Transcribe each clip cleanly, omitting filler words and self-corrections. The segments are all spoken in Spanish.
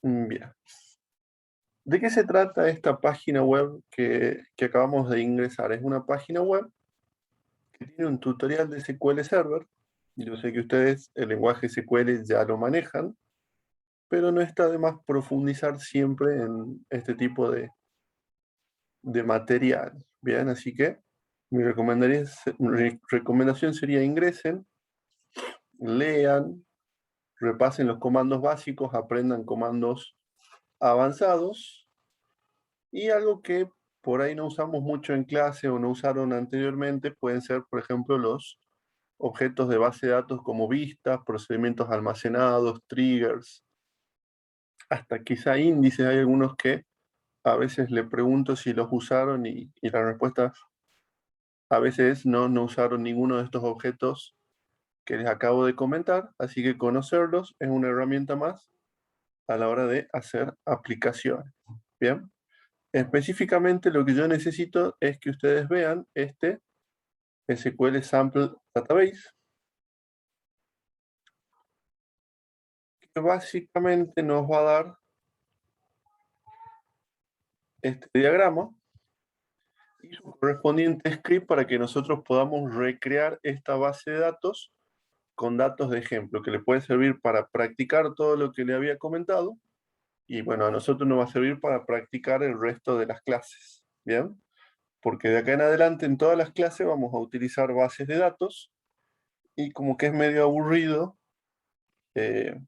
Bien. ¿De qué se trata esta página web que acabamos de ingresar? Es una página web que tiene un tutorial de SQL Server. Yo sé que ustedes el lenguaje SQL ya lo manejan, pero no está de más profundizar siempre en este tipo de material. Bien, así que mi recomendación sería ingresen, lean, repasen los comandos básicos, aprendan comandos avanzados y algo que por ahí no usamos mucho en clase o no usaron anteriormente pueden ser, por ejemplo, los objetos de base de datos como vistas, procedimientos almacenados, triggers, hasta quizá índices. Hay algunos que a veces le pregunto si los usaron y la respuesta a veces no usaron ninguno de estos objetos que les acabo de comentar, así que conocerlos es una herramienta más a la hora de hacer aplicaciones. Bien, específicamente lo que yo necesito es que ustedes vean este SQL Sample Database, que básicamente nos va a dar este diagrama y su correspondiente script para que nosotros podamos recrear esta base de datos con datos de ejemplo, que le puede servir para practicar todo lo que le había comentado, y bueno, a nosotros nos va a servir para practicar el resto de las clases, ¿bien? Porque de acá en adelante en todas las clases vamos a utilizar bases de datos, y como que es medio aburrido eh,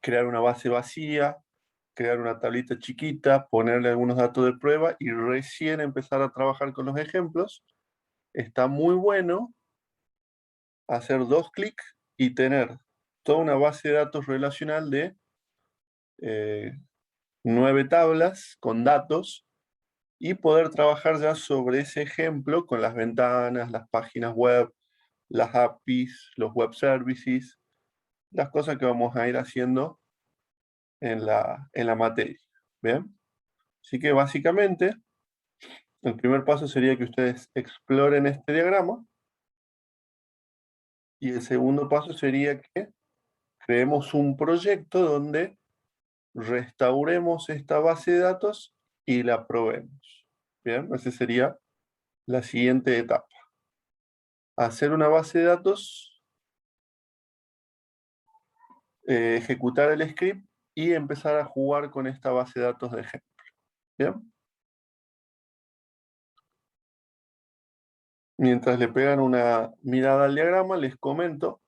crear una base vacía, crear una tablita chiquita, ponerle algunos datos de prueba y recién empezar a trabajar con los ejemplos. Está muy bueno hacer dos clics y tener toda una base de datos relacional de 9 tablas con datos y poder trabajar ya sobre ese ejemplo con las ventanas, las páginas web, las APIs, los web services, las cosas que vamos a ir haciendo en la materia. ¿Bien? Así que básicamente el primer paso sería que ustedes exploren este diagrama y el segundo paso sería que creemos un proyecto donde restauremos esta base de datos y la probemos. Bien, esa sería la siguiente etapa. Hacer una base de datos, ejecutar el script y empezar a jugar con esta base de datos de ejemplo. Bien. Mientras le pegan una mirada al diagrama, les comento,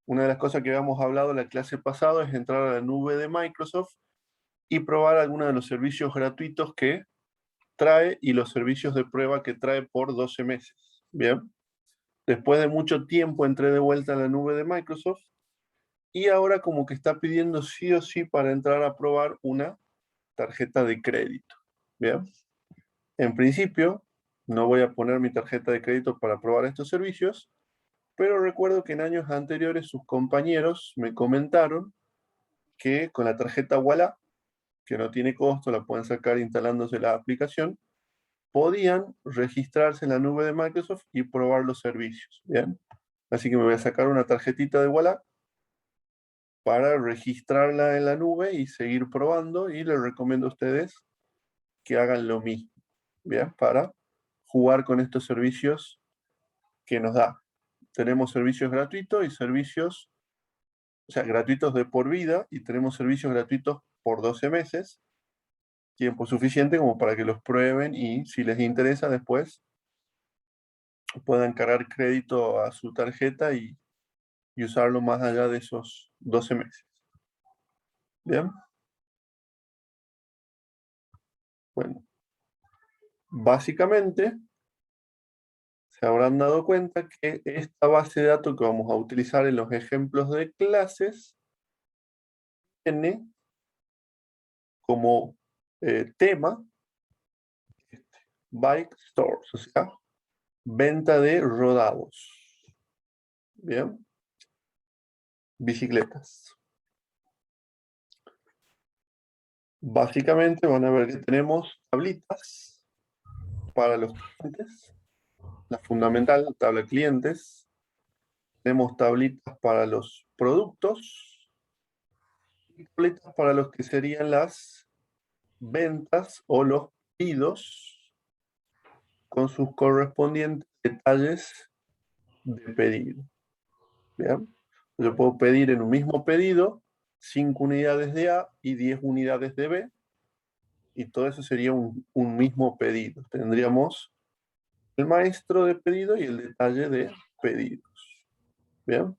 una de las cosas que habíamos hablado en la clase pasada es entrar a la nube de Microsoft y probar algunos de los servicios gratuitos que trae y los servicios de prueba que trae por 12 meses. Bien. Después de mucho tiempo entré de vuelta a la nube de Microsoft y ahora como que está pidiendo sí o sí para entrar a probar una tarjeta de crédito. Bien. En principio, no voy a poner mi tarjeta de crédito para probar estos servicios, pero recuerdo que en años anteriores sus compañeros me comentaron que con la tarjeta Walla, que no tiene costo, la pueden sacar instalándose la aplicación, podían registrarse en la nube de Microsoft y probar los servicios. Bien. Así que me voy a sacar una tarjetita de Walla para registrarla en la nube y seguir probando, y les recomiendo a ustedes que hagan lo mismo, ¿bien? Para jugar con estos servicios que nos da. Tenemos servicios gratuitos y servicios, o sea, gratuitos de por vida, y tenemos servicios gratuitos por 12 meses, tiempo suficiente como para que los prueben y si les interesa después puedan cargar crédito a su tarjeta y usarlo más allá de esos 12 meses. ¿Bien? Bueno, básicamente se habrán dado cuenta que esta base de datos que vamos a utilizar en los ejemplos de clases tiene como tema bike stores, o sea, venta de rodados. Bien, bicicletas. Básicamente van a ver que tenemos tablitas para los clientes, la fundamental, tabla de clientes. Tenemos tablitas para los productos y tabletas para los que serían las ventas o los pedidos con sus correspondientes detalles de pedido. ¿Bien? Yo puedo pedir en un mismo pedido 5 unidades de A y 10 unidades de B, y todo eso sería un mismo pedido. Tendríamos el maestro de pedido y el detalle de pedidos. ¿Bien?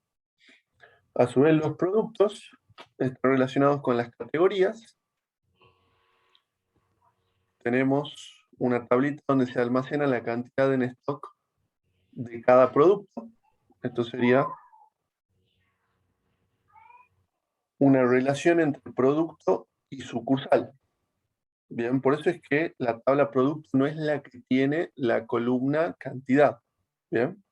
A su vez, los productos están relacionados con las categorías. Tenemos una tablita donde se almacena la cantidad en stock de cada producto. Esto sería una relación entre producto y sucursal. Bien, por eso es que la tabla producto no es la que tiene la columna cantidad. Bien,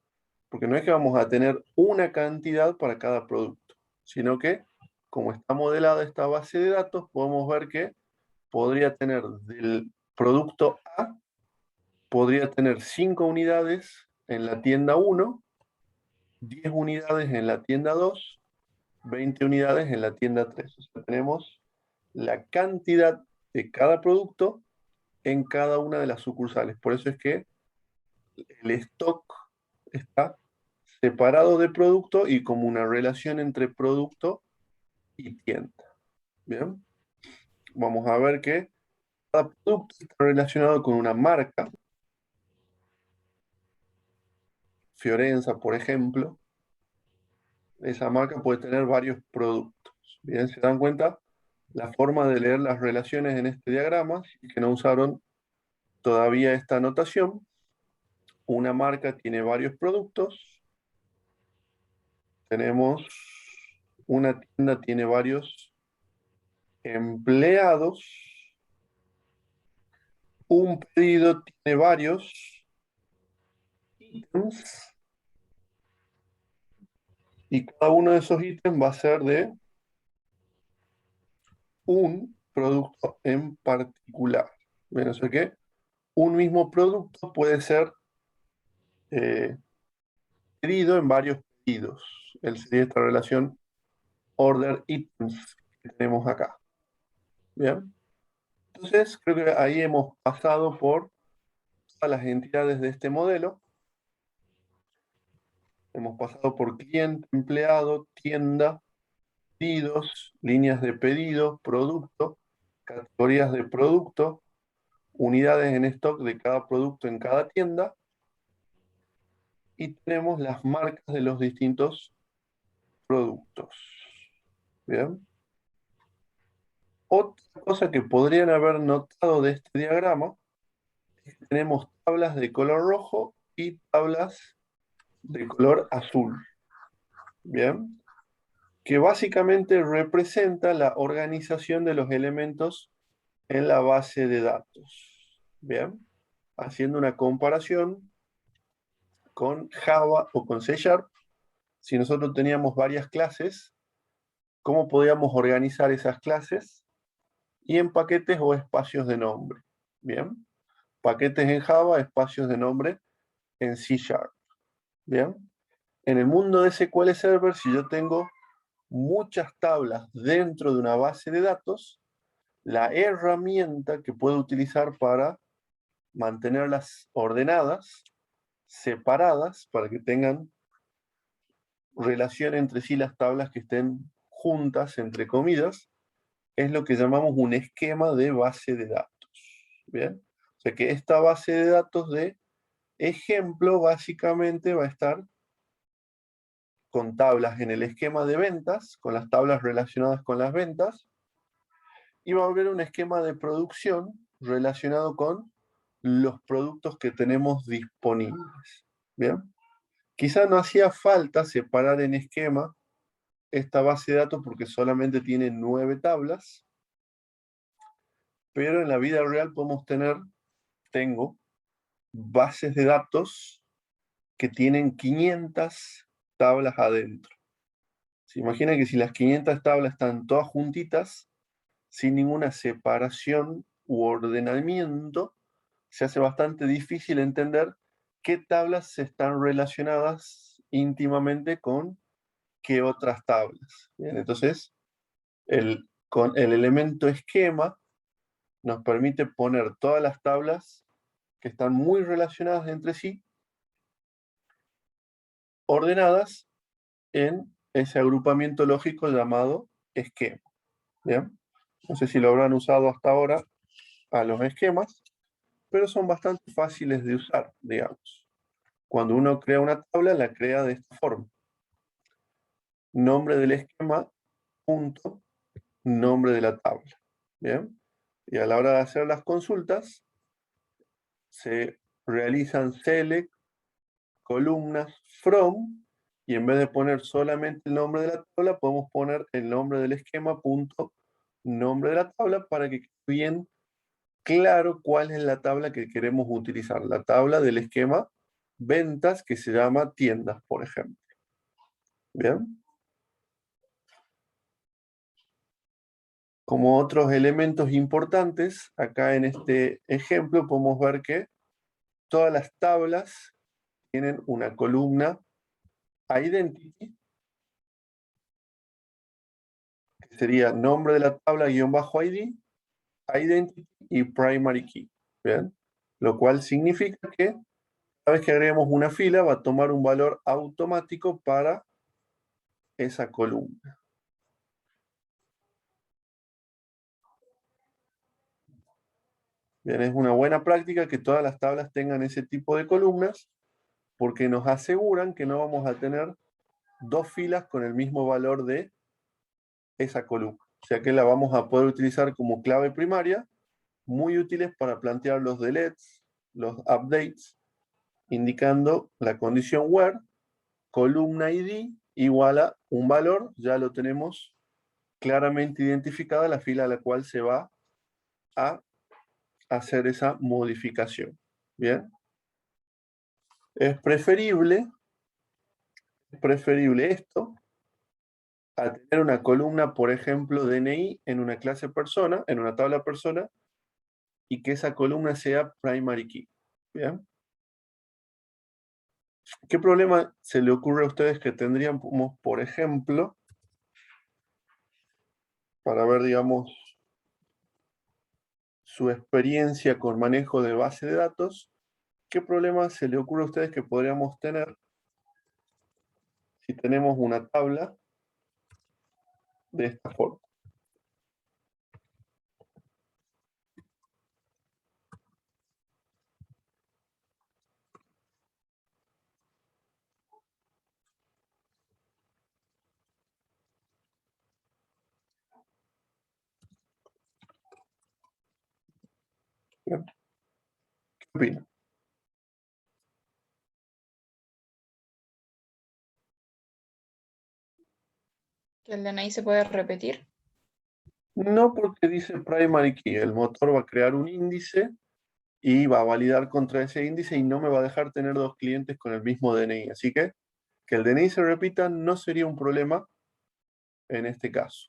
porque no es que vamos a tener una cantidad para cada producto, sino que como está modelada esta base de datos, podemos ver que podría tener del producto A, podría tener 5 unidades en la tienda 1, 10 unidades en la tienda 2, 20 unidades en la tienda 3. O sea, tenemos la cantidad de cada producto en cada una de las sucursales. Por eso es que el stock está separado de producto y como una relación entre producto y tienda. Bien, vamos a ver que cada producto está relacionado con una marca. Fiorenza, por ejemplo, esa marca puede tener varios productos. Bien, se dan cuenta la forma de leer las relaciones en este diagrama, y que no usaron todavía esta notación. Una marca tiene varios productos. Tenemos una tienda, tiene varios empleados. Un pedido tiene varios ítems. Y cada uno de esos ítems va a ser de un producto en particular. Bien, o sea que un mismo producto puede ser eh, pedido en varios pedidos. Sería esta relación order items que tenemos acá. Bien. Entonces, creo que ahí hemos pasado por todas las entidades de este modelo. Hemos pasado por cliente, empleado, tienda, pedidos, líneas de pedido, producto, categorías de producto, unidades en stock de cada producto en cada tienda, y tenemos las marcas de los distintos productos. Bien. Otra cosa que podrían haber notado de este diagrama es que tenemos tablas de color rojo y tablas de color azul. Bien. Que básicamente representa la organización de los elementos en la base de datos. Bien. Haciendo una comparación con Java o con C Sharp, si nosotros teníamos varias clases, ¿cómo podíamos organizar esas clases? Y en paquetes o espacios de nombre. Bien. Paquetes en Java, espacios de nombre en C Sharp. Bien. En el mundo de SQL Server, si yo tengo muchas tablas dentro de una base de datos, la herramienta que puedo utilizar para mantenerlas ordenadas, separadas, para que tengan relación entre sí las tablas que estén juntas, entre comillas, es lo que llamamos un esquema de base de datos. ¿Bien? O sea que esta base de datos de ejemplo básicamente va a estar con tablas en el esquema de ventas, con las tablas relacionadas con las ventas, y va a haber un esquema de producción relacionado con los productos que tenemos disponibles. ¿Bien? Quizá no hacía falta separar en esquema esta base de datos porque solamente tiene 9 tablas, pero en la vida real tengo bases de datos que tienen 500 tablas adentro. Se imagina que si las 500 tablas están todas juntitas, sin ninguna separación u ordenamiento, se hace bastante difícil entender qué tablas están relacionadas íntimamente con qué otras tablas. Bien, entonces, el con el elemento esquema nos permite poner todas las tablas que están muy relacionadas entre sí, ordenadas en ese agrupamiento lógico llamado esquema. ¿Bien? No sé si lo habrán usado hasta ahora a los esquemas, pero son bastante fáciles de usar, digamos. Cuando uno crea una tabla, la crea de esta forma. Nombre del esquema, punto, nombre de la tabla. ¿Bien? Y a la hora de hacer las consultas, se realizan select, columnas, from, y en vez de poner solamente el nombre de la tabla, podemos poner el nombre del esquema, punto, nombre de la tabla, para que quede bien claro cuál es la tabla que queremos utilizar. La tabla del esquema ventas, que se llama tiendas, por ejemplo. ¿Bien? Como otros elementos importantes, acá en este ejemplo podemos ver que todas las tablas tienen una columna identity, que sería nombre de la tabla guión bajo ID, identity y primary key. ¿Bien? Lo cual significa que cada vez que agreguemos una fila va a tomar un valor automático para esa columna. Bien, es una buena práctica que todas las tablas tengan ese tipo de columnas, porque nos aseguran que no vamos a tener dos filas con el mismo valor de esa columna. O sea que la vamos a poder utilizar como clave primaria, muy útiles para plantear los deletes, los updates, indicando la condición where, columna ID igual a un valor, ya lo tenemos claramente identificada la fila a la cual se va a hacer esa modificación. Bien. Es preferible esto a tener una columna, por ejemplo, DNI en una clase persona, en una tabla persona, y que esa columna sea primary key. ¿Bien? ¿Qué problema se le ocurre a ustedes que tendríamos, por ejemplo, para ver, digamos, su experiencia con manejo de base de datos? ¿Qué problema se le ocurre a ustedes que podríamos tener si tenemos una tabla de esta forma? ¿Bien? ¿Qué opinan? ¿Que el DNI se puede repetir? No, porque dice primary key. El motor va a crear un índice y va a validar contra ese índice y no me va a dejar tener dos clientes con el mismo DNI. Así que el DNI se repita no sería un problema en este caso.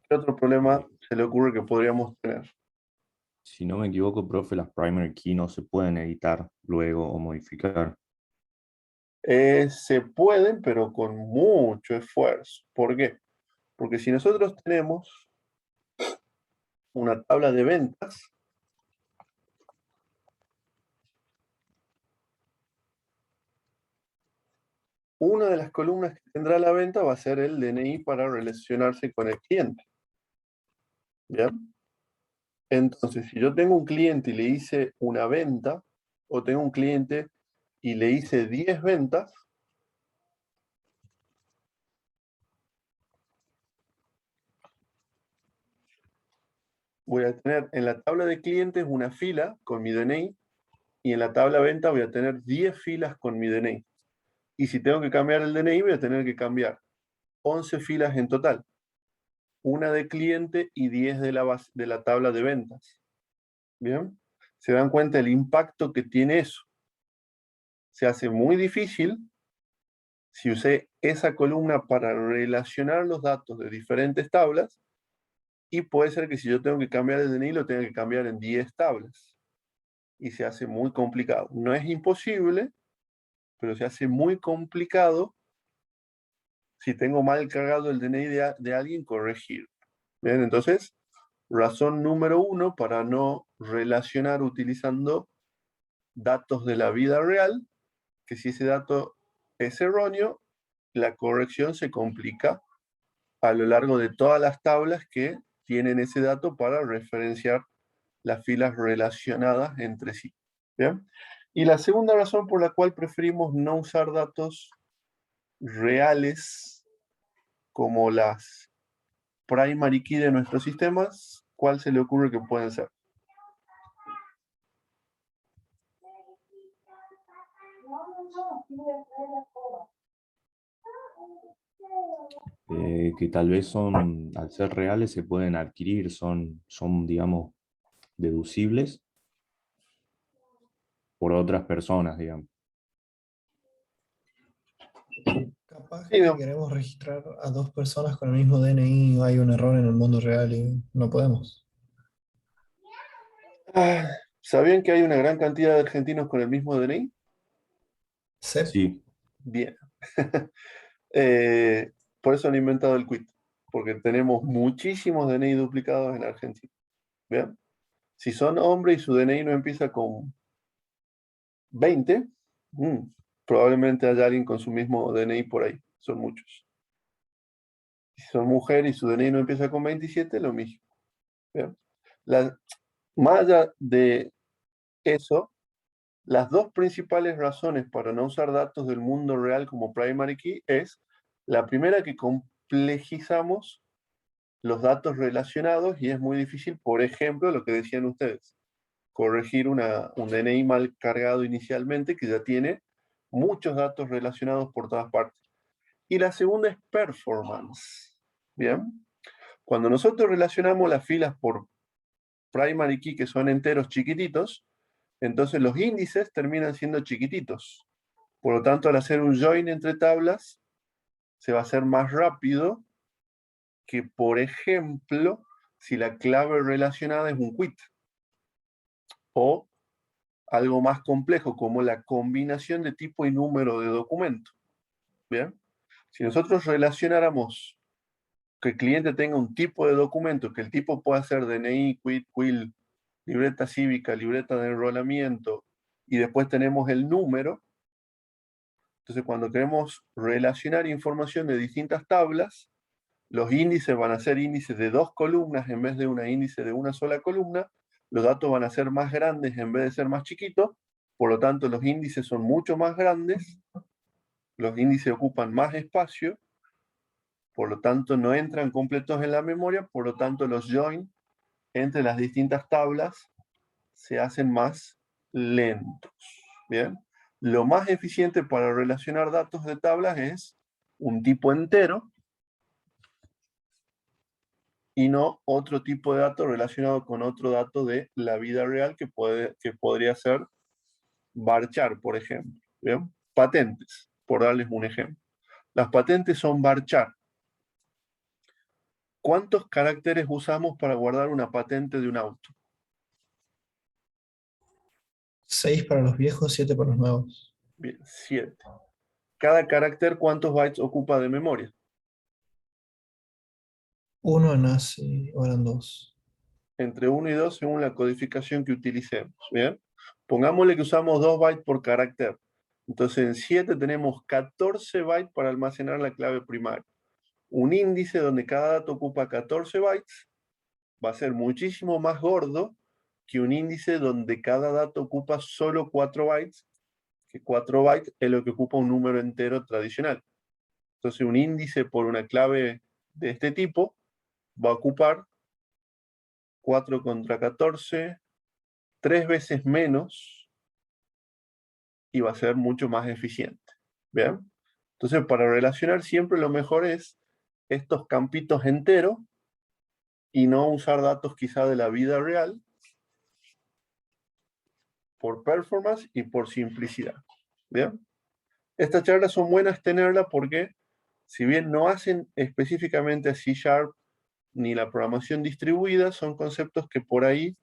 ¿Qué otro problema se le ocurre que podríamos tener? Si no me equivoco, profe, las primary key no se pueden editar luego o modificar. Se pueden, pero con mucho esfuerzo. ¿Por qué? Porque si nosotros tenemos una tabla de ventas, una de las columnas que tendrá la venta va a ser el DNI para relacionarse con el cliente. ¿Bien? Entonces, si yo tengo un cliente y le hice una venta, o tengo un cliente y le hice 10 ventas, voy a tener en la tabla de clientes una fila con mi DNI y en la tabla venta voy a tener 10 filas con mi DNI. Y si tengo que cambiar el DNI, voy a tener que cambiar 11 filas en total. Una de cliente y 10 de la tabla de ventas. ¿Bien? ¿Se dan cuenta el impacto que tiene eso? Se hace muy difícil si usé esa columna para relacionar los datos de diferentes tablas, y puede ser que si yo tengo que cambiar el DNI lo tenga que cambiar en 10 tablas. Y se hace muy complicado. No es imposible, pero se hace muy complicado si tengo mal cargado el DNI de alguien, corregir. Bien, entonces, razón número 1 para no relacionar utilizando datos de la vida real, que si ese dato es erróneo, la corrección se complica a lo largo de todas las tablas que tienen ese dato para referenciar las filas relacionadas entre sí. ¿Bien? Y la segunda razón por la cual preferimos no usar datos reales como las primary key de nuestros sistemas, ¿cuál se le ocurre que pueden ser? Que tal vez son, al ser reales, se pueden adquirir, son, digamos, deducibles por otras personas, digamos. Capaz Sí, que no. queremos registrar a dos personas con el mismo DNI y hay un error en el mundo real y no podemos. ¿Sabían que hay una gran cantidad de argentinos con el mismo DNI? ¿SEP? Sí, Bien. Por eso han inventado el quit, porque tenemos muchísimos DNI duplicados en Argentina. ¿Bien? Si son hombres y su DNI no empieza con 20, probablemente haya alguien con su mismo DNI por ahí. Son muchos. Si son mujeres y su DNI no empieza con 27, lo mismo. ¿Bien? Más allá de eso, las dos principales razones para no usar datos del mundo real como primary key es la primera, que complejizamos los datos relacionados y es muy difícil, por ejemplo, lo que decían ustedes, corregir un DNI mal cargado inicialmente que ya tiene muchos datos relacionados por todas partes. Y la segunda es performance. Bien, cuando nosotros relacionamos las filas por primary key, que son enteros chiquititos, entonces los índices terminan siendo chiquititos. Por lo tanto, al hacer un join entre tablas, se va a hacer más rápido que, por ejemplo, si la clave relacionada es un quit. O algo más complejo, como la combinación de tipo y número de documento. ¿Bien? Si nosotros relacionáramos que el cliente tenga un tipo de documento, que el tipo pueda ser DNI, quit, quill, libreta cívica, libreta de enrolamiento, y después tenemos el número. Entonces, cuando queremos relacionar información de distintas tablas, los índices van a ser índices de 2 columnas en vez de un índice de una sola columna, los datos van a ser más grandes en vez de ser más chiquitos, por lo tanto los índices son mucho más grandes, los índices ocupan más espacio, por lo tanto no entran completos en la memoria, por lo tanto los join entre las distintas tablas se hacen más lentos. ¿Bien? Lo más eficiente para relacionar datos de tablas es un tipo entero y no otro tipo de dato relacionado con otro dato de la vida real que podría ser varchar, por ejemplo. ¿Bien? Patentes, por darles un ejemplo. Las patentes son varchar. ¿Cuántos caracteres usamos para guardar una patente de un auto? 6 para los viejos, 7 para los nuevos. Bien, 7. Cada carácter, ¿cuántos bytes ocupa de memoria? 1 en ASCII, o eran 2. Entre 1 y 2 según la codificación que utilicemos. ¿Bien? Pongámosle que usamos 2 bytes por carácter. Entonces en 7 tenemos 14 bytes para almacenar la clave primaria. Un índice donde cada dato ocupa 14 bytes va a ser muchísimo más gordo que un índice donde cada dato ocupa solo 4 bytes, que 4 bytes es lo que ocupa un número entero tradicional. Entonces un índice por una clave de este tipo va a ocupar 4 contra 14, 3 veces menos y va a ser mucho más eficiente. ¿Bien? Entonces, para relacionar siempre lo mejor es estos campitos enteros y no usar datos quizá de la vida real por performance y por simplicidad. ¿Bien? Estas charlas son buenas tenerlas porque si bien no hacen específicamente a C# ni la programación distribuida, son conceptos que por ahí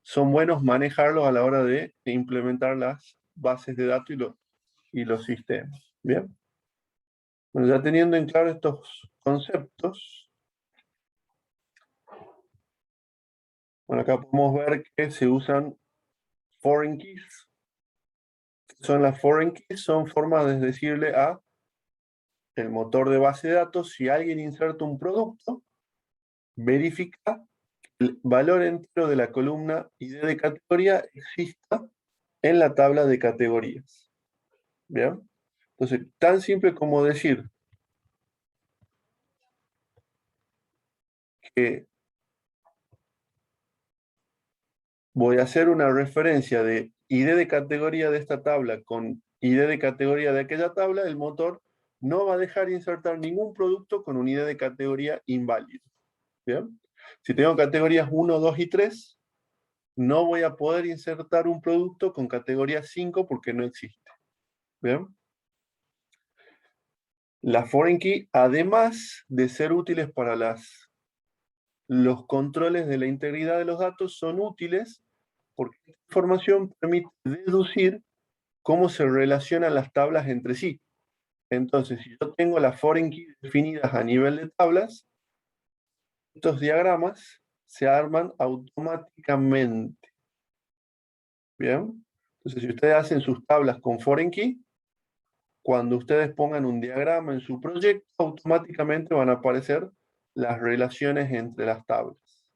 son buenos manejarlos a la hora de implementar las bases de datos y los sistemas. Bien. Bueno, ya teniendo en claro estos conceptos, bueno, acá podemos ver que se usan foreign keys. Son las foreign keys, son formas de decirle a el motor de base de datos, si alguien inserta un producto, verifica que el valor entero de la columna ID de categoría exista en la tabla de categorías. ¿Bien? Entonces, tan simple como decir que voy a hacer una referencia de ID de categoría de esta tabla con ID de categoría de aquella tabla, el motor no va a dejar insertar ningún producto con un ID de categoría inválido. ¿Bien? Si tengo categorías 1, 2 y 3, no voy a poder insertar un producto con categoría 5 porque no existe. ¿Bien? Las foreign key, además de ser útiles para los controles de la integridad de los datos, son útiles porque esta información permite deducir cómo se relacionan las tablas entre sí. Entonces, si yo tengo las foreign key definidas a nivel de tablas, estos diagramas se arman automáticamente. ¿Bien? Entonces, si ustedes hacen sus tablas con foreign key, cuando ustedes pongan un diagrama en su proyecto, automáticamente van a aparecer las relaciones entre las tablas.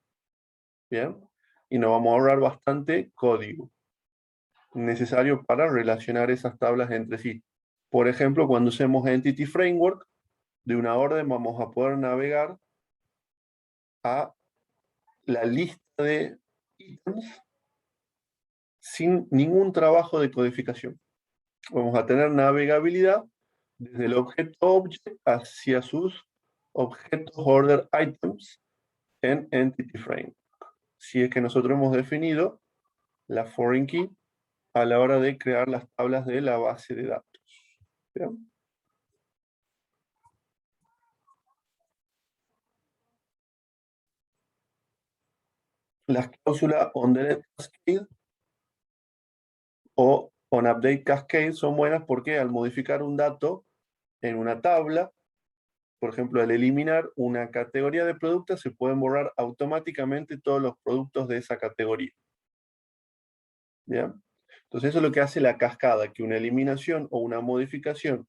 ¿Bien? Y nos vamos a ahorrar bastante código necesario para relacionar esas tablas entre sí. Por ejemplo, cuando usemos Entity Framework, de una orden vamos a poder navegar a la lista de ítems sin ningún trabajo de codificación. Vamos a tener navegabilidad desde el objeto object hacia sus objetos order items en Entity Framework. Si es que nosotros hemos definido la foreign key a la hora de crear las tablas de la base de datos. ¿Bien? Las cláusulas on delete cascade o on update cascade son buenas porque al modificar un dato en una tabla, por ejemplo, al eliminar una categoría de productos, se pueden borrar automáticamente todos los productos de esa categoría. ¿Bien? Entonces eso es lo que hace la cascada, que una eliminación o una modificación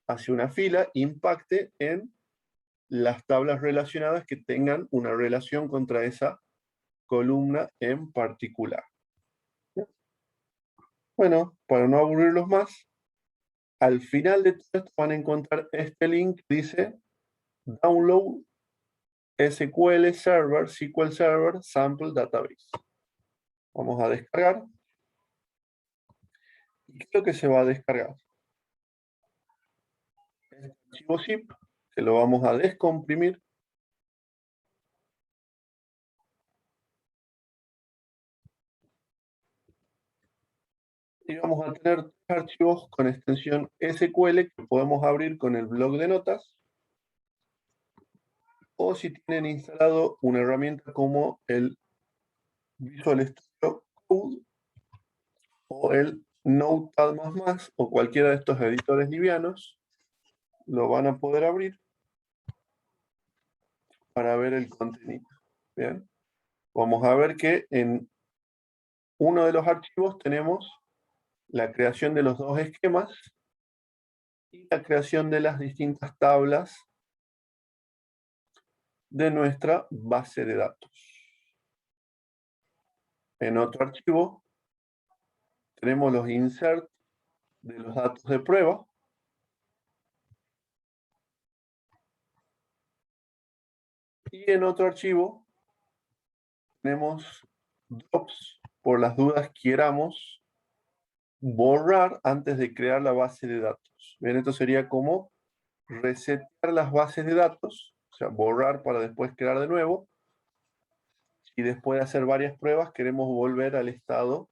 hacia una fila impacte en las tablas relacionadas que tengan una relación contra esa columna en particular. ¿Bien? Bueno, para no aburrirlos más, al final de todo esto van a encontrar este link que dice Download SQL Server Sample Database. Vamos a descargar. ¿Y qué es lo que se va a descargar? El archivo zip, que lo vamos a descomprimir. Y vamos a tener tres archivos con extensión SQL que podemos abrir con el bloc de notas. O si tienen instalado una herramienta como el Visual Studio Code o el Notepad++ o cualquiera de estos editores livianos, lo van a poder abrir para ver el contenido. Bien, vamos a ver que en uno de los archivos tenemos la creación de los dos esquemas y la creación de las distintas tablas de nuestra base de datos. En otro archivo tenemos los insert de los datos de prueba. Y en otro archivo tenemos drops por las dudas queramos borrar antes de crear la base de datos. Bien, esto sería como resetear las bases de datos, o sea, borrar para después crear de nuevo. Y después de hacer varias pruebas queremos volver al estado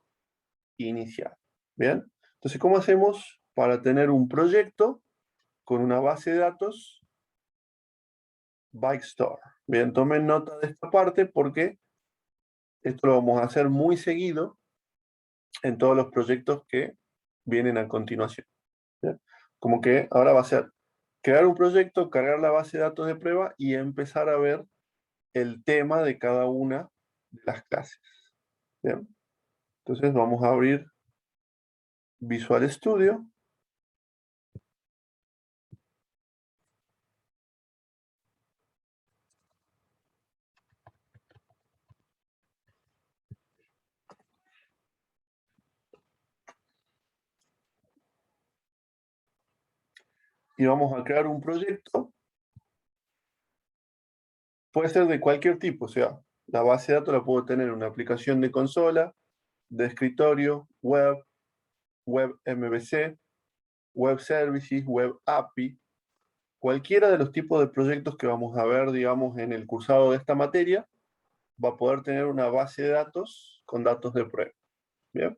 inicial. Bien, entonces, ¿cómo hacemos para tener un proyecto con una base de datos ByteStore? Bien, tomen nota de esta parte porque esto lo vamos a hacer muy seguido en todos los proyectos que vienen a continuación. ¿Bien? Como que ahora va a ser crear un proyecto, cargar la base de datos de prueba y empezar a ver el tema de cada una de las clases. Bien. Entonces vamos a abrir Visual Studio. Y vamos a crear un proyecto. Puede ser de cualquier tipo, o sea, la base de datos la puedo tener en una aplicación de consola, de escritorio, web, web MVC, web services, web API, cualquiera de los tipos de proyectos que vamos a ver, digamos, en el cursado de esta materia, va a poder tener una base de datos con datos de prueba. Bien.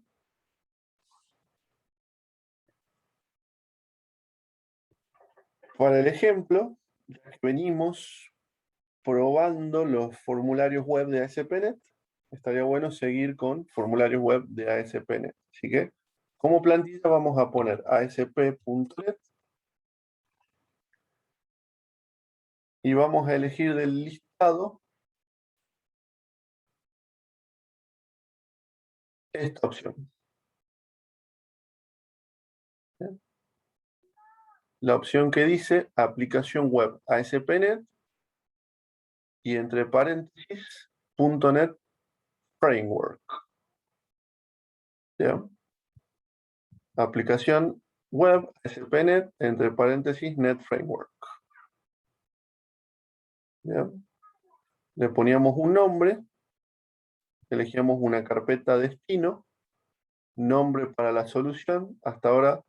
Para el ejemplo, ya que venimos probando los formularios web de ASP.NET, estaría bueno seguir con formularios web de ASP.NET. Así que, como plantilla vamos a poner ASP.NET y vamos a elegir del listado esta opción. ¿Bien? La opción que dice aplicación web ASP.NET y entre paréntesis .NET Framework. ¿Bien? Aplicación web ASP.NET entre paréntesis Net Framework. ¿Bien? Le poníamos un nombre, elegíamos una carpeta destino, nombre para la solución. Hasta ahora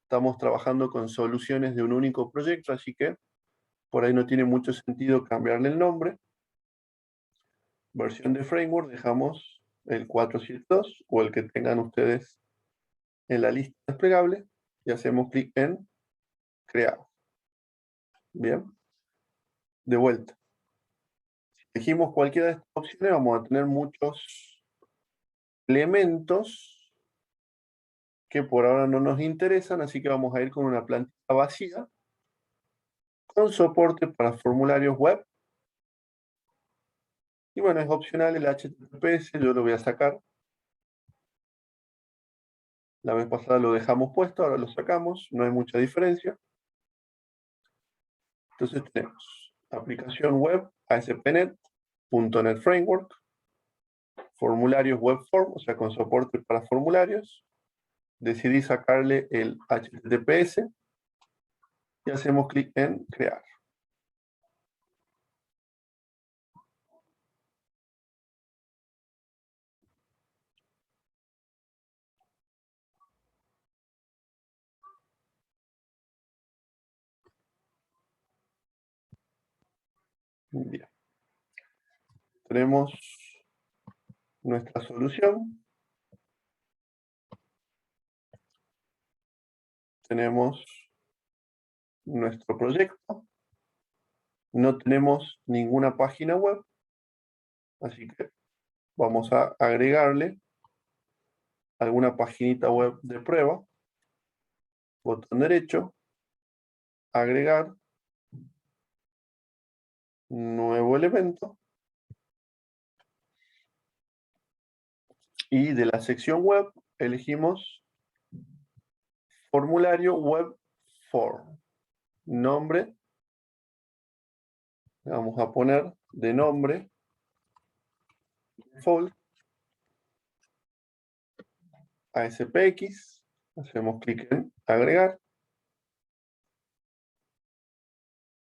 estamos trabajando con soluciones de un único proyecto, así que por ahí no tiene mucho sentido cambiarle el nombre. Versión de framework dejamos el 472 o el que tengan ustedes en la lista desplegable y hacemos clic en crear. Bien, de vuelta. Si elegimos cualquiera de estas opciones vamos a tener muchos elementos que por ahora no nos interesan, así que vamos a ir con una plantilla vacía con soporte para formularios web. Y bueno, es opcional el HTTPS, yo lo voy a sacar. La vez pasada lo dejamos puesto, ahora lo sacamos, no hay mucha diferencia. Entonces tenemos aplicación web ASP.NET, .NET Framework, formularios web form, o sea, con soporte para formularios. Decidí sacarle el HTTPS y hacemos clic en crear. Bien. Tenemos nuestra solución. Tenemos nuestro proyecto. No tenemos ninguna página web, así que vamos a agregarle alguna paginita web de prueba. Botón derecho, agregar, nuevo elemento. Y de la sección web elegimos formulario web form. Nombre, vamos a poner de nombre default ASPX. Hacemos clic en agregar.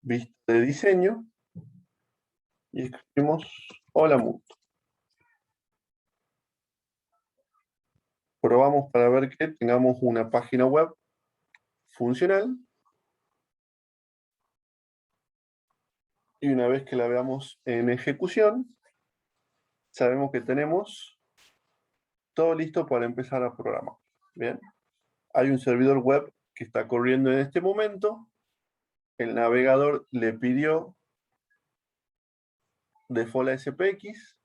Vista de diseño. Y escribimos hola mundo. Probamos para ver que tengamos una página web funcional. Y una vez que la veamos en ejecución, sabemos que tenemos todo listo para empezar a programar. Bien. Hay un servidor web que está corriendo en este momento. El navegador le pidió default ASPX.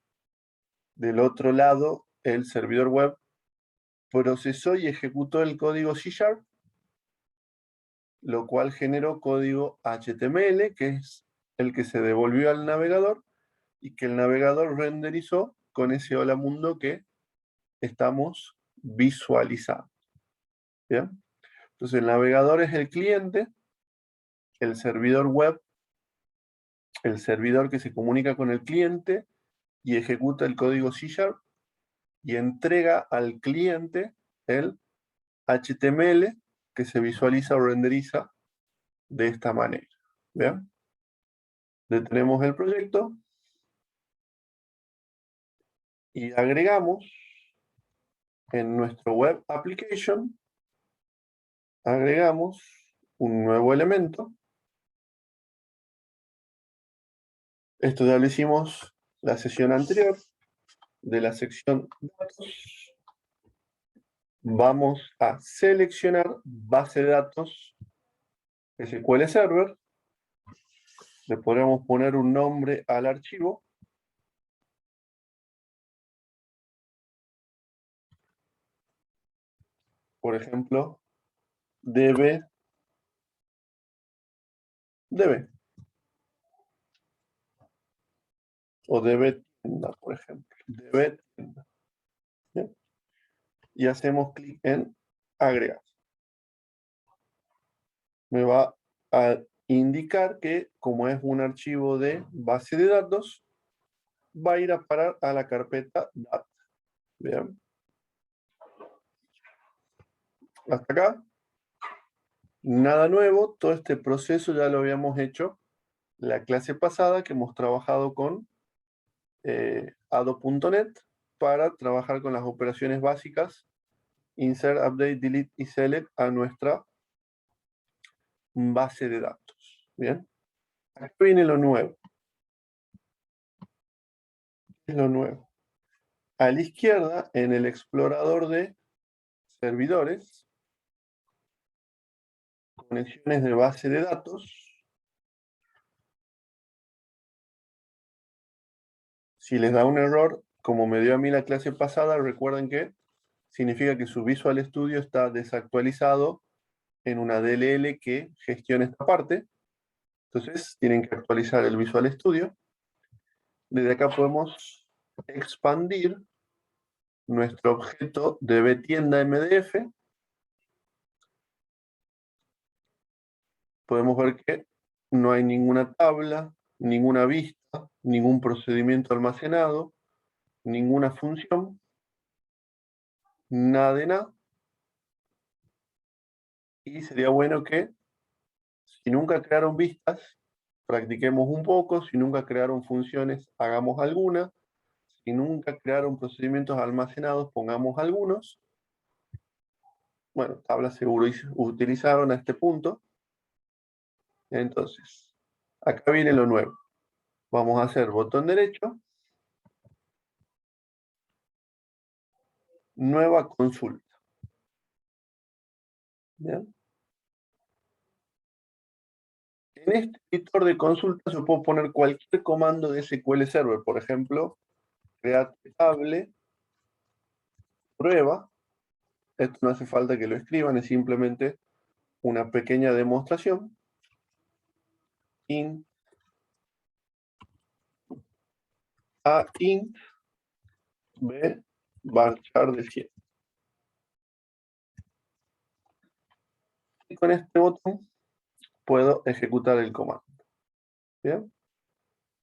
Del otro lado, el servidor web procesó y ejecutó el código C# lo cual generó código HTML, que es el que se devolvió al navegador y que el navegador renderizó con ese hola mundo que estamos visualizando. ¿Bien? Entonces el navegador es el cliente, el servidor web, el servidor que se comunica con el cliente y ejecuta el código C# y entrega al cliente el HTML que se visualiza o renderiza de esta manera. ¿Bien? Detenemos el proyecto y agregamos en nuestro web application, agregamos un nuevo elemento. Esto ya lo hicimos la sesión anterior de la sección datos. Vamos a seleccionar base de datos SQL Server. Le podemos poner un nombre al archivo. Por ejemplo, db. O db tienda, por ejemplo. Db tienda. ¿Bien? Y hacemos clic en agregar. Me va a indicar que, como es un archivo de base de datos, va a ir a parar a la carpeta data. Bien. Hasta acá. Nada nuevo. Todo este proceso ya lo habíamos hecho la clase pasada, que hemos trabajado con Ado.net para trabajar con las operaciones básicas insert, update, delete y select a nuestra base de datos. Bien. Aquí viene lo nuevo. ¿Qué es lo nuevo? A la izquierda, en el explorador de servidores, conexiones de base de datos, si les da un error, como me dio a mí la clase pasada, recuerden que significa que su Visual Studio está desactualizado en una DLL que gestiona esta parte. Entonces tienen que actualizar el Visual Studio. Desde acá podemos expandir nuestro objeto de tienda MDF. Podemos ver que no hay ninguna tabla, ninguna vista, ningún procedimiento almacenado, ninguna función, nada de nada. Y sería bueno que, si nunca crearon vistas, practiquemos un poco. Si nunca crearon funciones, hagamos alguna. Si nunca crearon procedimientos almacenados, pongamos algunos. Bueno, tablas seguro utilizaron a este punto. Entonces, acá viene lo nuevo. Vamos a hacer botón derecho, nueva consulta. ¿Bien? En este editor de consultas yo puedo poner cualquier comando de SQL Server. Por ejemplo, create table, prueba. Esto no hace falta que lo escriban, es simplemente una pequeña demostración. Int a int b varchar de 100. Y con este botón puedo ejecutar el comando. ¿Bien?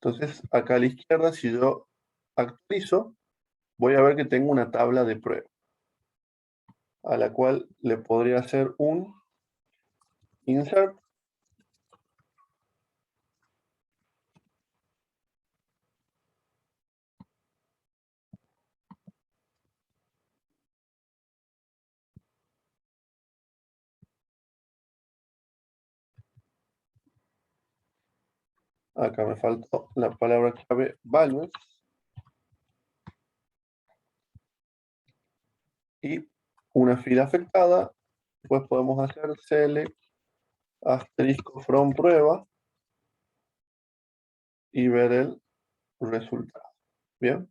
Entonces, acá a la izquierda, si yo actualizo, voy a ver que tengo una tabla de prueba, a la cual le podría hacer un insert. Acá me faltó la palabra clave values. Y una fila afectada. Después podemos hacer select asterisco from prueba y ver el resultado. Bien.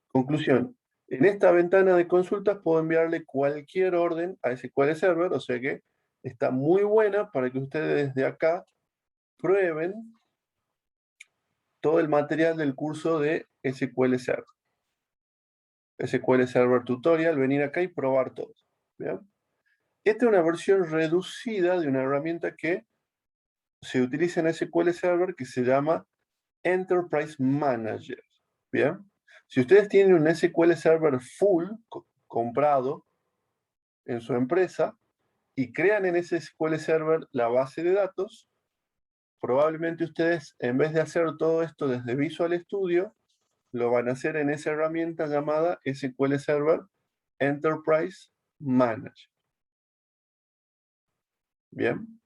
Conclusión. En esta ventana de consultas puedo enviarle cualquier orden a SQL Server, o sea que está muy buena para que ustedes desde acá prueben todo el material del curso de SQL Server. SQL Server Tutorial, venir acá y probar todo. ¿Bien? Esta es una versión reducida de una herramienta que se utiliza en SQL Server que se llama Enterprise Manager. ¿Bien? Si ustedes tienen un SQL Server full comprado en su empresa y crean en ese SQL Server la base de datos, probablemente ustedes, en vez de hacer todo esto desde Visual Studio, lo van a hacer en esa herramienta llamada SQL Server Enterprise Manager. ¿Bien?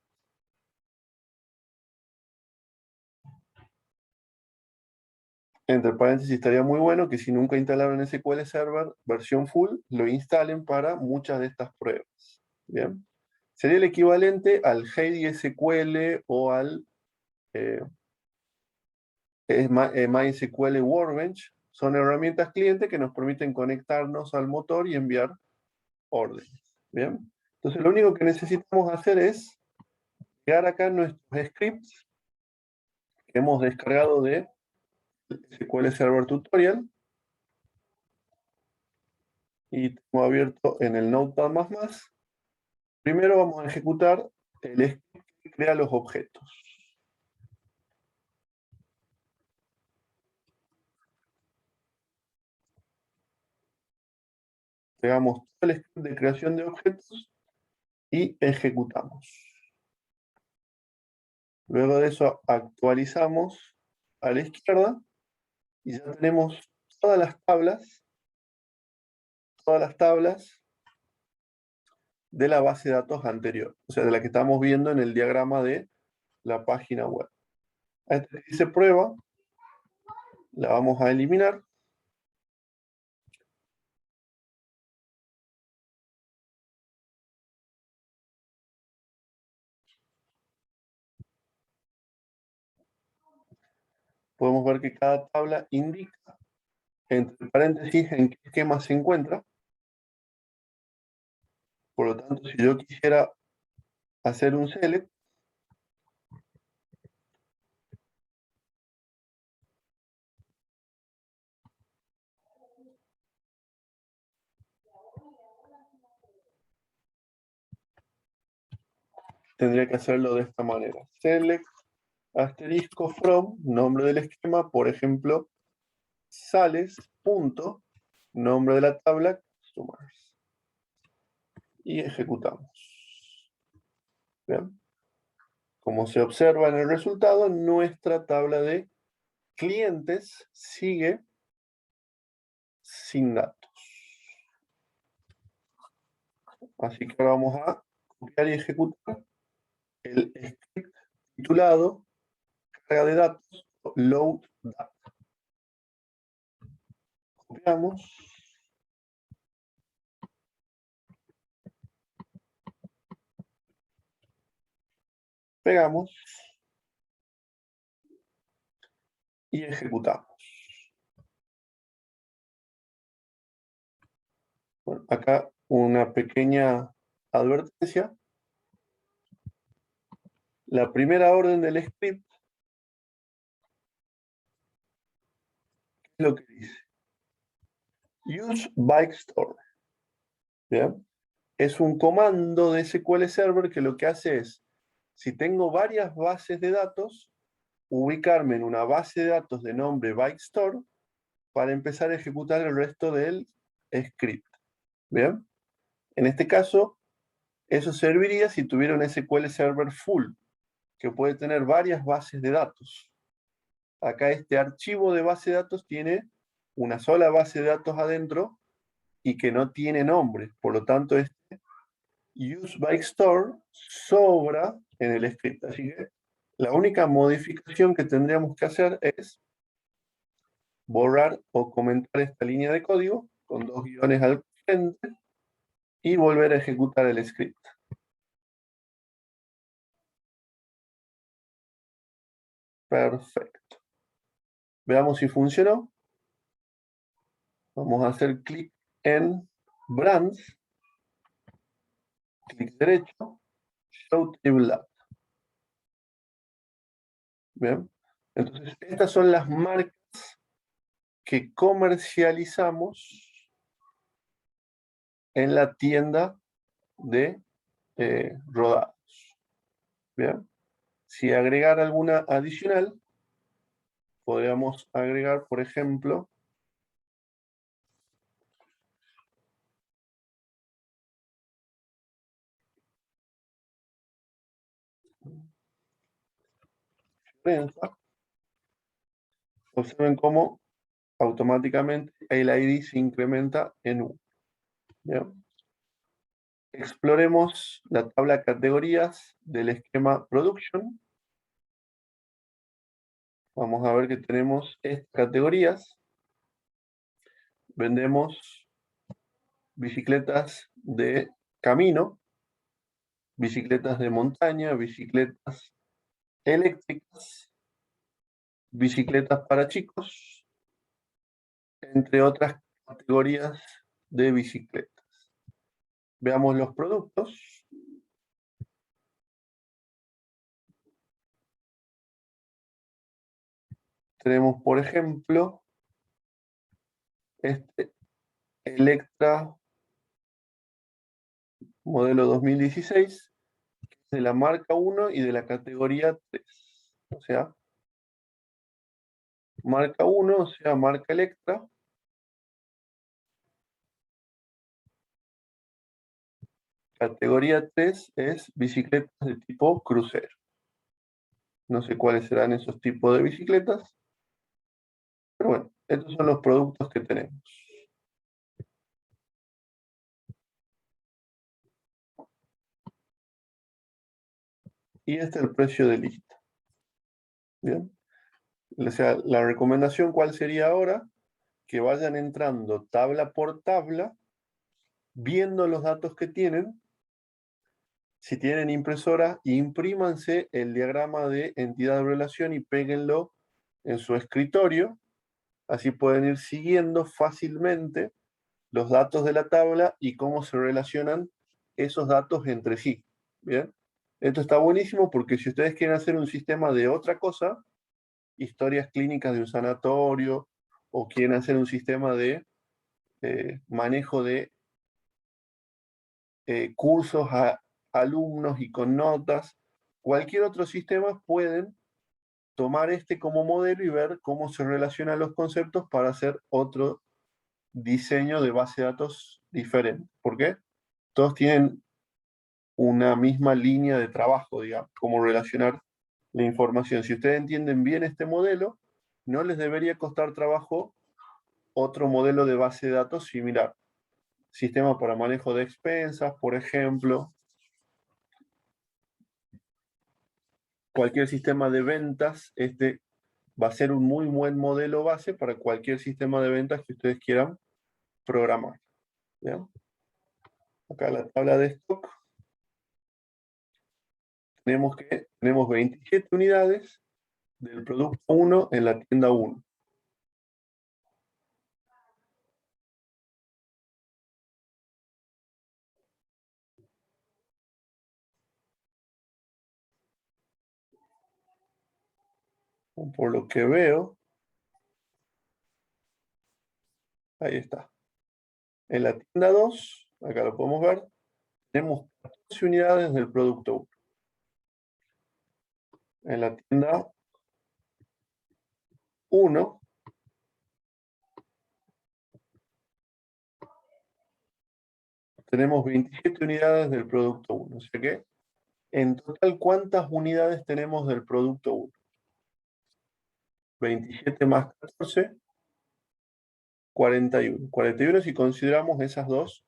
Entre paréntesis, estaría muy bueno que si nunca instalaron SQL Server versión full, lo instalen para muchas de estas pruebas. ¿Bien? Sería el equivalente al Heidi SQL o al MySQL Workbench. Son herramientas cliente que nos permiten conectarnos al motor y enviar órdenes. ¿Bien? Entonces lo único que necesitamos hacer es crear acá nuestros scripts que hemos descargado de SQL Server Tutorial y tengo abierto en el Notepad++. Primero vamos a ejecutar el script que crea los objetos. Pegamos todo el script de creación de objetos y ejecutamos. Luego de eso actualizamos a la izquierda y ya tenemos todas las tablas de la base de datos anterior, o sea, de la que estamos viendo en el diagrama de la página web. A esta que dice prueba, la vamos a eliminar. Podemos ver que cada tabla indica, entre paréntesis, en qué esquema se encuentra. Por lo tanto, si yo quisiera hacer un select, tendría que hacerlo de esta manera. Select asterisco from, nombre del esquema, por ejemplo, sales, punto, nombre de la tabla, customers. Y ejecutamos. ¿Bien? Como se observa en el resultado, nuestra tabla de clientes sigue sin datos. Así que ahora vamos a copiar y ejecutar el script titulado carga de datos, load data. Copiamos. Pegamos. Y ejecutamos. Bueno, acá una pequeña advertencia. La primera orden del script es lo que dice. Use bike store. ¿Bien? Es un comando de SQL Server que lo que hace es, si tengo varias bases de datos, ubicarme en una base de datos de nombre BikeStore para empezar a ejecutar el resto del script. ¿Bien? En este caso, eso serviría si tuviera un SQL Server full, que puede tener varias bases de datos. Acá este archivo de base de datos tiene una sola base de datos adentro y que no tiene nombre. Por lo tanto, este useBikeStore sobra en el script. Así que la única modificación que tendríamos que hacer es borrar o comentar esta línea de código con 2 guiones al frente y volver a ejecutar el script. Perfecto. Veamos si funcionó. Vamos a hacer clic en Brands, clic derecho, Show Table Data. Bien. Entonces, estas son las marcas que comercializamos en la tienda de rodados. Bien. Si agregar alguna adicional, podríamos agregar, por ejemplo, prensa. Observen cómo automáticamente el ID se incrementa en 1. Bien. Exploremos la tabla categorías del esquema Production. Vamos a ver que tenemos estas categorías. Vendemos bicicletas de camino, bicicletas de montaña, bicicletas eléctricas, bicicletas para chicos, entre otras categorías de bicicletas. Veamos los productos. Tenemos, por ejemplo, este Electra modelo 2016, de la marca 1 y de la categoría 3. O sea, marca 1, o sea, marca Electra. Categoría 3 es bicicletas de tipo crucero. No sé cuáles serán esos tipos de bicicletas. Pero bueno, estos son los productos que tenemos. Y este es el precio de lista. Bien. O sea, la recomendación, ¿cuál sería ahora? Que vayan entrando tabla por tabla, viendo los datos que tienen. Si tienen impresora, imprímanse el diagrama de entidad de relación y péguenlo en su escritorio. Así pueden ir siguiendo fácilmente los datos de la tabla y cómo se relacionan esos datos entre sí. ¿Bien? Esto está buenísimo porque si ustedes quieren hacer un sistema de otra cosa, historias clínicas de un sanatorio, o quieren hacer un sistema de manejo de cursos a alumnos y con notas, cualquier otro sistema pueden tomar este como modelo y ver cómo se relacionan los conceptos para hacer otro diseño de base de datos diferente. ¿Por qué? Todos tienen una misma línea de trabajo, digamos, cómo relacionar la información. Si ustedes entienden bien este modelo, no les debería costar trabajo otro modelo de base de datos similar. Sistema para manejo de expensas, por ejemplo. Cualquier sistema de ventas, este va a ser un muy buen modelo base para cualquier sistema de ventas que ustedes quieran programar. ¿Bien? Acá la tabla de stock. Tenemos 27 unidades del producto 1 en la tienda 1. Por lo que veo, ahí está. En la tienda 2, acá lo podemos ver, tenemos 14 unidades del producto 1. En la tienda 1, tenemos 27 unidades del producto 1. O sea que, en total, ¿cuántas unidades tenemos del producto 1? 27 más 14, 41. 41 si consideramos esas dos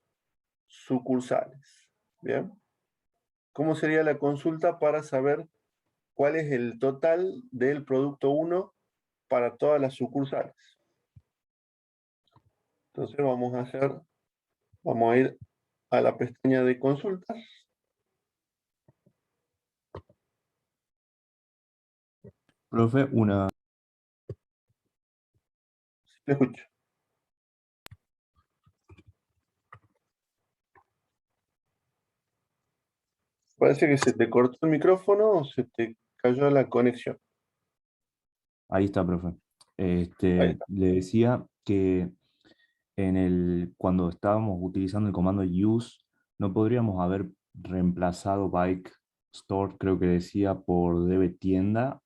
sucursales. ¿Bien? ¿Cómo sería la consulta para saber cuál es el total del producto 1 para todas las sucursales? Entonces vamos a ir a la pestaña de consultas. Profe, una. Te escucho. Parece que se te cortó el micrófono o se te cayó la conexión. Ahí está, profe. Ahí está. Le decía que cuando estábamos utilizando el comando use, no podríamos haber reemplazado bike store, creo que decía, por db tienda,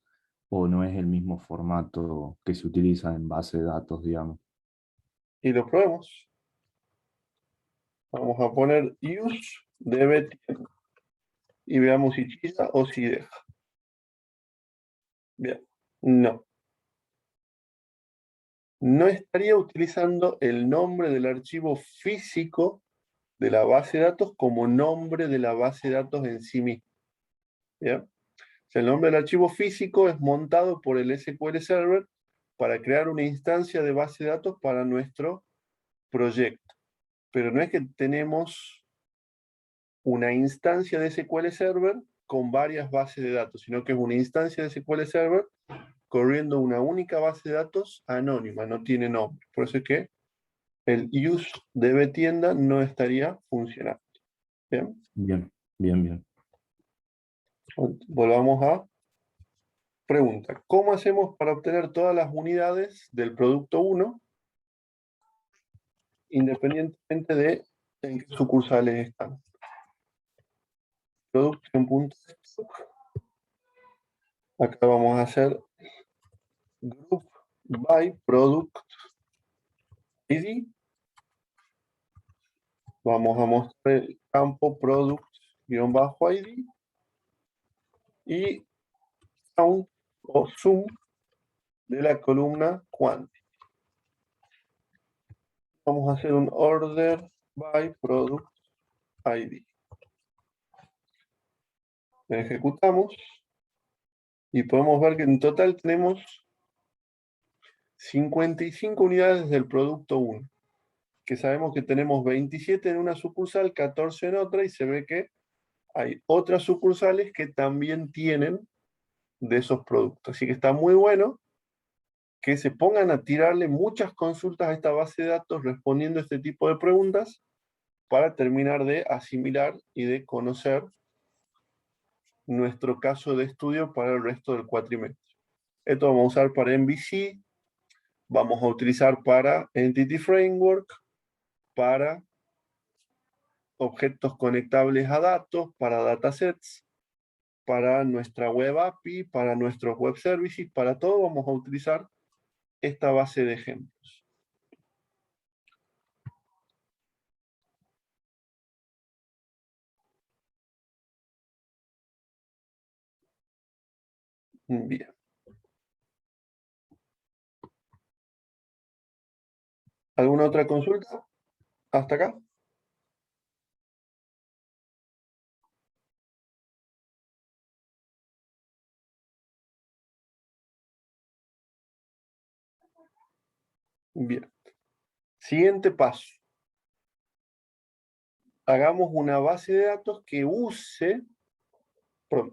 o no es el mismo formato que se utiliza en base de datos, digamos. Y lo probemos. Vamos a poner use db tienda. Y veamos si chisa o si deja. Bien. No. No estaría utilizando el nombre del archivo físico de la base de datos como nombre de la base de datos en sí mismo. ¿Bien? O sea, el nombre del archivo físico es montado por el SQL Server para crear una instancia de base de datos para nuestro proyecto. Pero no es que tenemos una instancia de SQL Server con varias bases de datos, sino que es una instancia de SQL Server corriendo una única base de datos anónima, no tiene nombre. Por eso es que el use db tienda no estaría funcionando. Bien. Bien, bien, bien. Volvamos a pregunta. ¿Cómo hacemos para obtener todas las unidades del producto 1 independientemente de en qué sucursales están? Production.stock. Acá vamos a hacer group by product ID. Vamos a mostrar el campo product-id y count o sum de la columna quantity. Vamos a hacer un order by product ID. Ejecutamos y podemos ver que en total tenemos 55 unidades del producto 1, que sabemos que tenemos 27 en una sucursal, 14 en otra, y se ve que hay otras sucursales que también tienen de esos productos. Así que está muy bueno que se pongan a tirarle muchas consultas a esta base de datos respondiendo este tipo de preguntas para terminar de asimilar y de conocer nuestro caso de estudio para el resto del cuatrimestre. Esto vamos a usar para MVC, vamos a utilizar para Entity Framework, para objetos conectables a datos, para datasets, para nuestra web API, para nuestros web services, para todo vamos a utilizar esta base de ejemplos. Bien. ¿Alguna otra consulta? ¿Hasta acá? Bien. Siguiente paso. Hagamos una base de datos que use,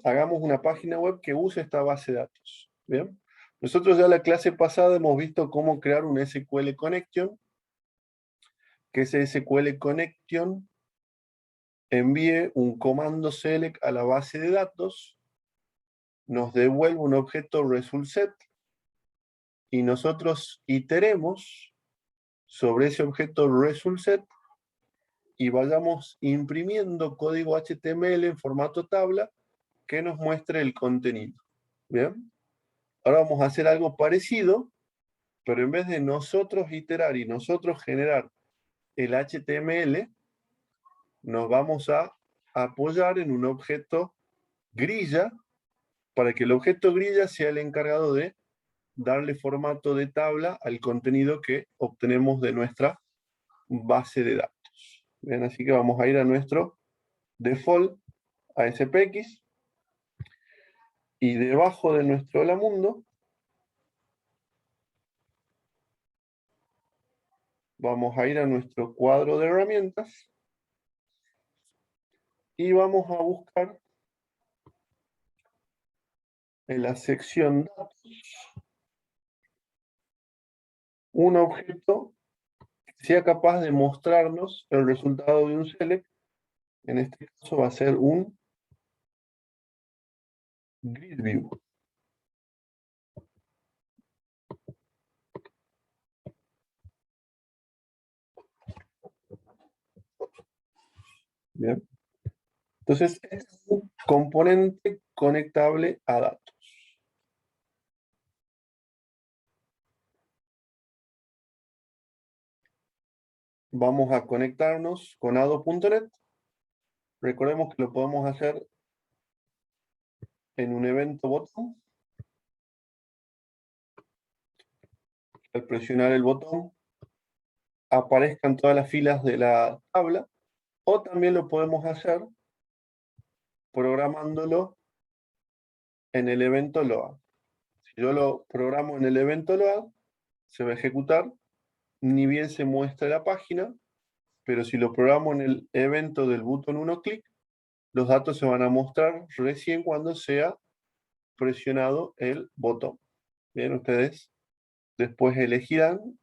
hagamos una página web que use esta base de datos. Bien. Nosotros ya en la clase pasada hemos visto cómo crear un SQL Connection, que ese SQL Connection envíe un comando select a la base de datos, nos devuelve un objeto resultSet y nosotros iteremos sobre ese objeto resultSet y vayamos imprimiendo código HTML en formato tabla que nos muestre el contenido. ¿Bien? Ahora vamos a hacer algo parecido, pero en vez de nosotros iterar y nosotros generar el HTML, nos vamos a apoyar en un objeto grilla para que el objeto grilla sea el encargado de darle formato de tabla al contenido que obtenemos de nuestra base de datos. Bien, así que vamos a ir a nuestro default ASPX y debajo de nuestro Hola Mundo vamos a ir a nuestro cuadro de herramientas y vamos a buscar en la sección datos un objeto que sea capaz de mostrarnos el resultado de un select. En este caso va a ser un Grid View. Bien. Entonces, este es un componente conectable a datos. Vamos a conectarnos con ado.net. Recordemos que lo podemos hacer en un evento botón. Al presionar el botón, aparezcan todas las filas de la tabla, o también lo podemos hacer programándolo en el evento load. Si yo lo programo en el evento load, se va a ejecutar, ni bien se muestra la página, pero si lo programo en el evento del botón 1 clic, los datos se van a mostrar recién cuando sea presionado el botón. Bien, ustedes después elegirán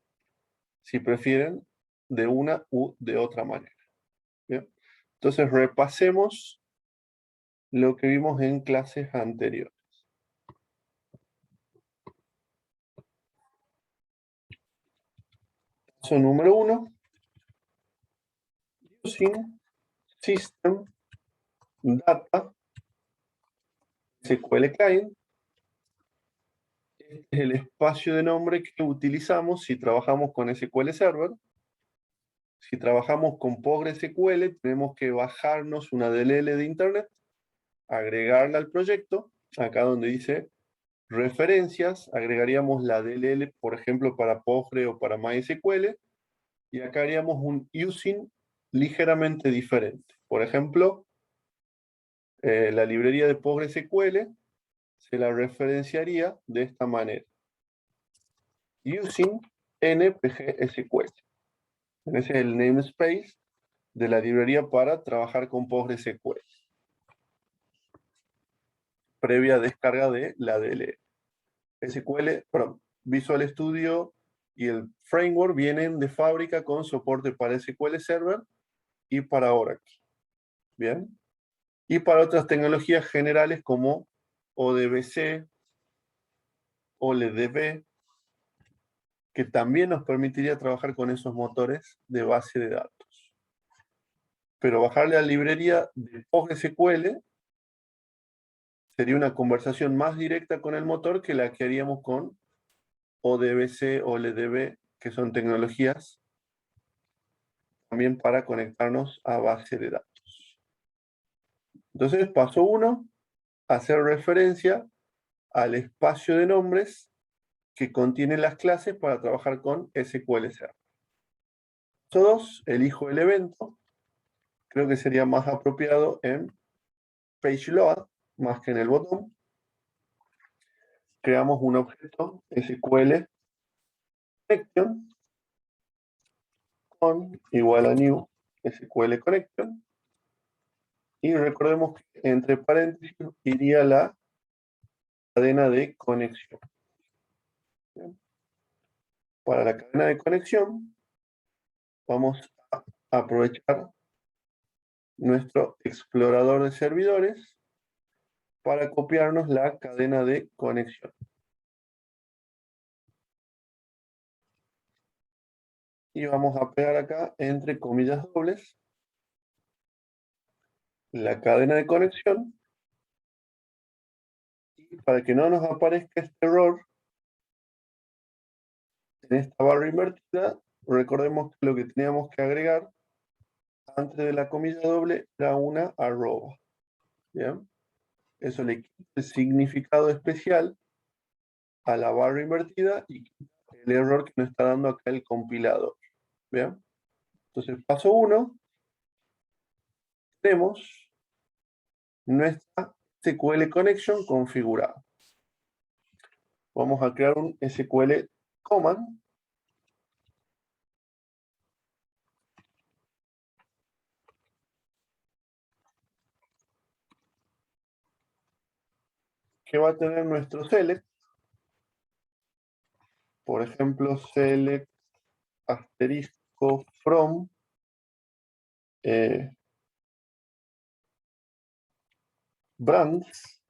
si prefieren de una u de otra manera. Bien. Entonces repasemos lo que vimos en clases anteriores. Paso número 1. Using System Data SQL Client. Este es el espacio de nombre que utilizamos si trabajamos con SQL Server. Si trabajamos con PostgreSQL, tenemos que bajarnos una DLL de Internet, agregarla al proyecto, acá donde dice referencias, agregaríamos la DLL, por ejemplo, para Postgre o para MySQL, y acá haríamos un using ligeramente diferente. Por ejemplo, la librería de PostgreSQL se la referenciaría de esta manera. Using npgsql. Ese es el namespace de la librería para trabajar con PostgreSQL. Previa descarga de la DLL. Visual Studio y el framework vienen de fábrica con soporte para SQL Server y para Oracle. Bien. Y para otras tecnologías generales como ODBC, OLEDB, que también nos permitiría trabajar con esos motores de base de datos. Pero bajarle a la librería de PostgreSQL sería una conversación más directa con el motor que la que haríamos con ODBC o OLEDB, que son tecnologías también para conectarnos a base de datos. Entonces, paso 1, hacer referencia al espacio de nombres que contienen las clases para trabajar con SQL Server. Paso 2, elijo el evento. Creo que sería más apropiado en PageLoad, más que en el botón. Creamos un objeto SQL Connection con igual a new SQL Connection. Y recordemos que entre paréntesis iría la cadena de conexión. Bien. Para la cadena de conexión vamos a aprovechar nuestro explorador de servidores para copiarnos la cadena de conexión. Y vamos a pegar acá entre comillas dobles la cadena de conexión. Y para que no nos aparezca este error en esta barra invertida, recordemos que lo que teníamos que agregar antes de la comilla doble era una arroba. ¿Bien? Eso le quita el significado especial a la barra invertida y quita el error que nos está dando acá el compilador. ¿Bien? Entonces, paso 1, tenemos nuestra SQL Connection configurada. Vamos a crear un SQL command que va a tener nuestro select. Por ejemplo, select asterisco from brands.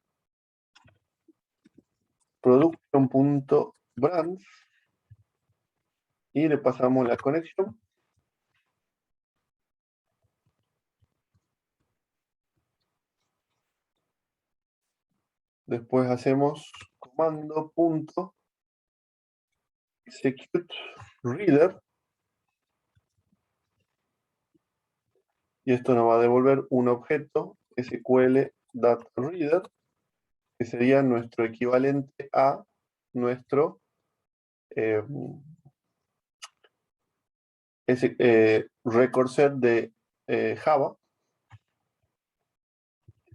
production.branch y le pasamos la conexión. Después hacemos comando.execute.reader y esto nos va a devolver un objeto SQL Data Reader, que sería nuestro equivalente a nuestro record set de Java,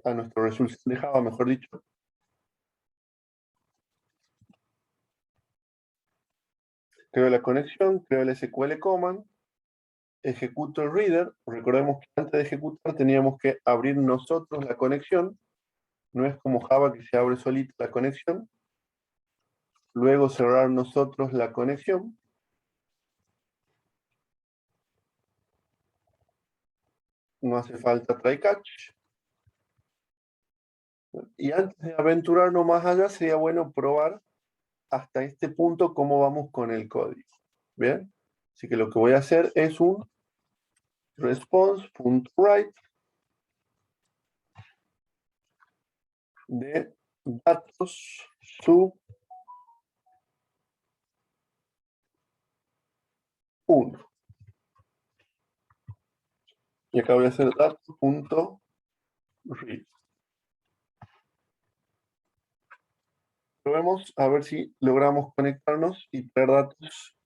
a nuestro resolution de Java, mejor dicho. Creo la conexión, creo el SQL command, ejecuto el reader. Recordemos que antes de ejecutar teníamos que abrir nosotros la conexión. No es como Java que se abre solita la conexión. Luego cerrar nosotros la conexión. No hace falta try catch. Y antes de aventurarnos más allá, sería bueno probar hasta este punto cómo vamos con el código. ¿Bien? Así que lo que voy a hacer es un response.write de datos sub 1. Y acá voy a hacer datos.read. Probemos a ver si logramos conectarnos y traer datos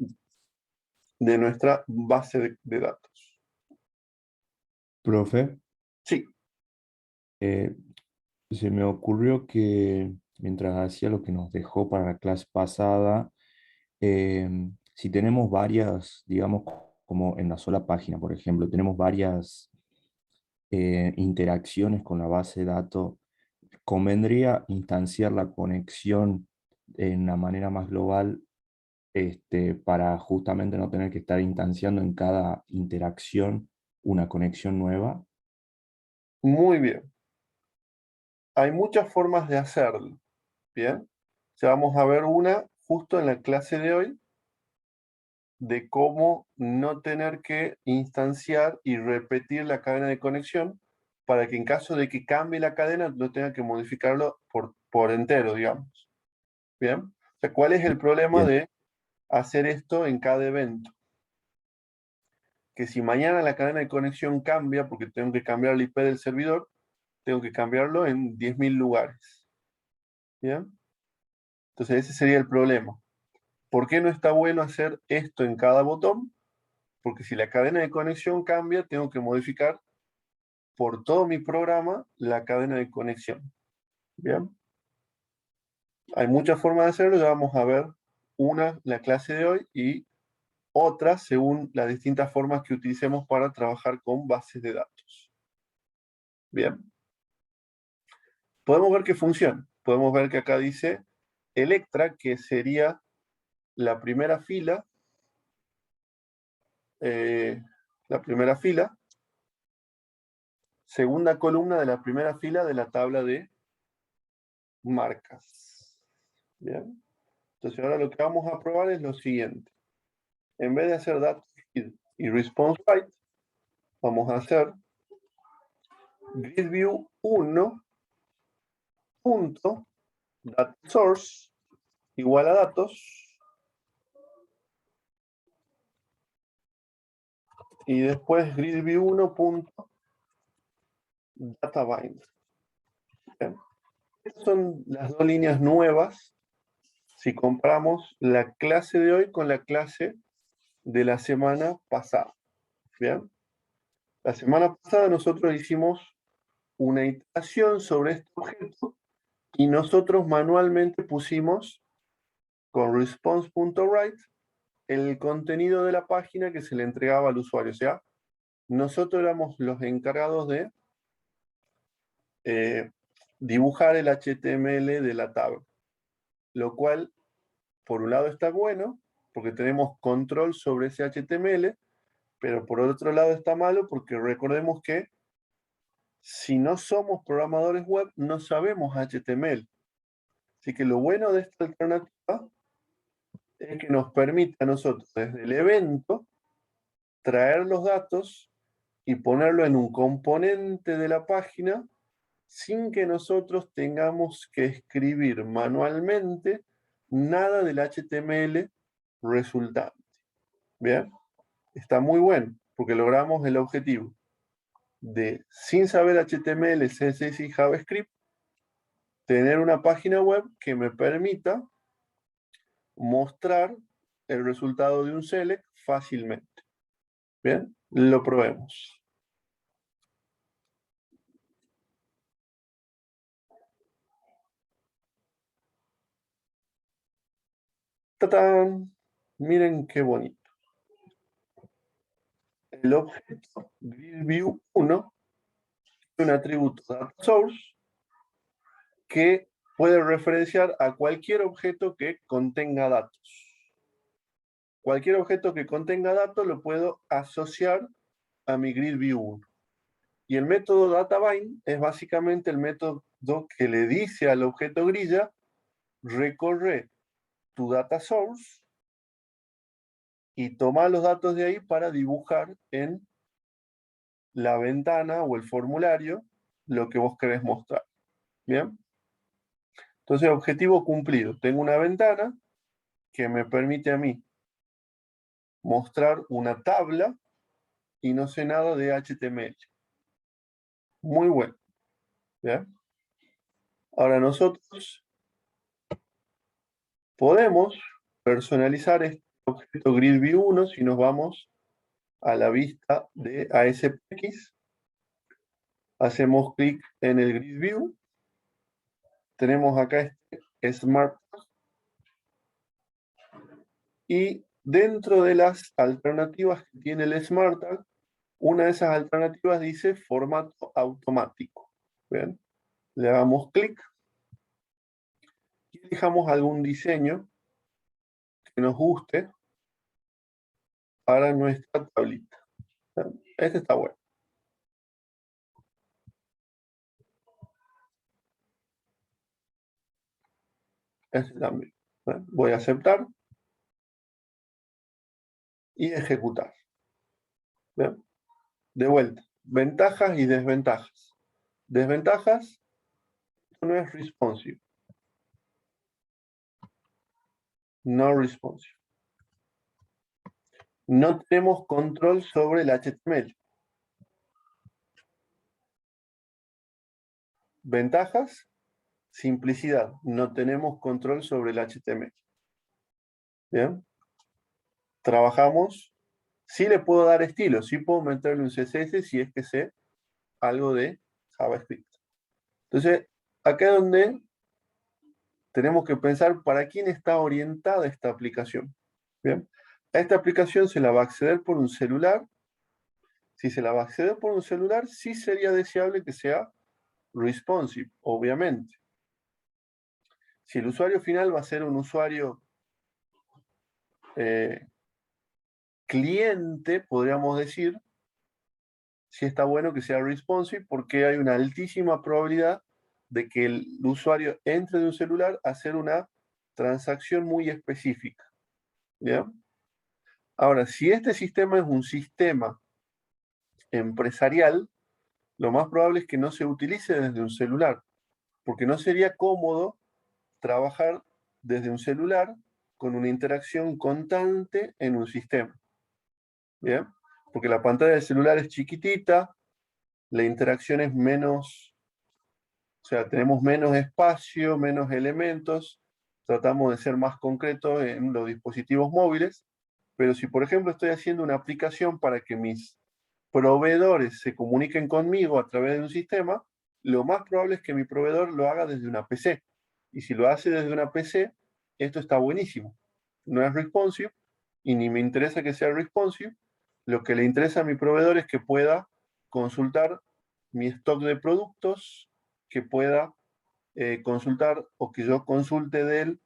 de nuestra base de datos. Profe, Sí, se me ocurrió que mientras hacía lo que nos dejó para la clase pasada, si tenemos varias, digamos, como en la sola página, por ejemplo, tenemos varias interacciones con la base de datos, convendría instanciar la conexión en una manera más global, para justamente no tener que estar instanciando en cada interacción una conexión nueva. muy bien. Hay muchas formas de hacerlo. Bien. O sea, vamos a ver una justo en la clase de hoy de cómo no tener que instanciar y repetir la cadena de conexión para que en caso de que cambie la cadena no tenga que modificarlo por entero, digamos. Bien. O sea, ¿cuál es el problema Bien. de hacer esto en cada evento? Que si mañana la cadena de conexión cambia, porque tengo que cambiar el IP del servidor, tengo que cambiarlo en 10.000 lugares. ¿Bien? Entonces ese sería el problema. ¿Por qué no está bueno hacer esto en cada botón? Porque si la cadena de conexión cambia, tengo que modificar por todo mi programa la cadena de conexión. ¿Bien? Hay muchas formas de hacerlo, ya vamos a ver una la clase de hoy y otra según las distintas formas que utilicemos para trabajar con bases de datos. Bien. Podemos ver que funciona. Podemos ver que acá dice Electra, que sería la primera fila, segunda columna de la primera fila de la tabla de marcas. Bien. Entonces ahora lo que vamos a probar es lo siguiente. En vez de hacer datos y response write, vamos a hacer gridview 1 punto data source igual a datos y después gridview 1 punto data bind. Estas son las dos líneas nuevas si comparamos la clase de hoy con la clase de la semana pasada. Bien. La semana pasada nosotros hicimos una iteración sobre este objeto y nosotros manualmente pusimos con response.write el contenido de la página que se le entregaba al usuario. O sea, nosotros éramos los encargados de dibujar el HTML de la tabla, lo cual por un lado está bueno porque tenemos control sobre ese HTML, pero por otro lado está malo porque recordemos que si no somos programadores web no sabemos HTML. Así que lo bueno de esta alternativa es que nos permite a nosotros desde el evento traer los datos y ponerlo en un componente de la página sin que nosotros tengamos que escribir manualmente nada del HTML resultante. ¿Bien? Está muy bueno, porque logramos el objetivo de, sin saber HTML, CSS y JavaScript, tener una página web que me permita mostrar el resultado de un select fácilmente. Bien, lo probemos. ¡Tatán! Miren qué bonito. El objeto GridView1 es un atributo DataSource que puede referenciar a cualquier objeto que contenga datos. Cualquier objeto que contenga datos lo puedo asociar a mi GridView1. Y el método DataBind es básicamente el método que le dice al objeto grilla, recorre tu data source y toma los datos de ahí para dibujar en la ventana o el formulario lo que vos querés mostrar. ¿Bien? Entonces, objetivo cumplido. Tengo una ventana que me permite a mí mostrar una tabla y no sé nada de HTML. Muy bueno. ¿Bien? Ahora nosotros podemos personalizar este objeto GridView1 si nos vamos a la vista de ASPX. Hacemos clic en el Grid View. Tenemos acá este Smart. Y dentro de las alternativas que tiene el Smart Tag, una de esas alternativas dice formato automático. ¿Ven? Le damos clic y elijamos algún diseño que nos guste para nuestra tablita. Este está bueno. Este también. Voy a aceptar y ejecutar. ¿Ven? De vuelta, ventajas y desventajas. Desventajas, esto no es responsive. No responsive. No tenemos control sobre el HTML. Ventajas, simplicidad. No tenemos control sobre el HTML. Bien. Trabajamos. Sí le puedo dar estilo, sí puedo meterle un CSS si es que sé algo de JavaScript. Entonces, acá es donde tenemos que pensar para quién está orientada esta aplicación. Bien. A esta aplicación se la va a acceder por un celular. Si se la va a acceder por un celular, sí sería deseable que sea responsive, obviamente. Si el usuario final va a ser un usuario cliente, podríamos decir, sí está bueno que sea responsive porque hay una altísima probabilidad de que el usuario entre de un celular a hacer una transacción muy específica. ¿Ya? Ahora, si este sistema es un sistema empresarial, lo más probable es que no se utilice desde un celular, porque no sería cómodo trabajar desde un celular con una interacción constante en un sistema. ¿Bien? Porque la pantalla del celular es chiquitita, la interacción es menos, o sea, tenemos menos espacio, menos elementos, tratamos de ser más concretos en los dispositivos móviles, pero si por ejemplo estoy haciendo una aplicación para que mis proveedores se comuniquen conmigo a través de un sistema, lo más probable es que mi proveedor lo haga desde una PC. Y si lo hace desde una PC, esto está buenísimo. No es responsive y ni me interesa que sea responsive. Lo que le interesa a mi proveedor es que pueda consultar mi stock de productos, que pueda consultar o que yo consulte de él,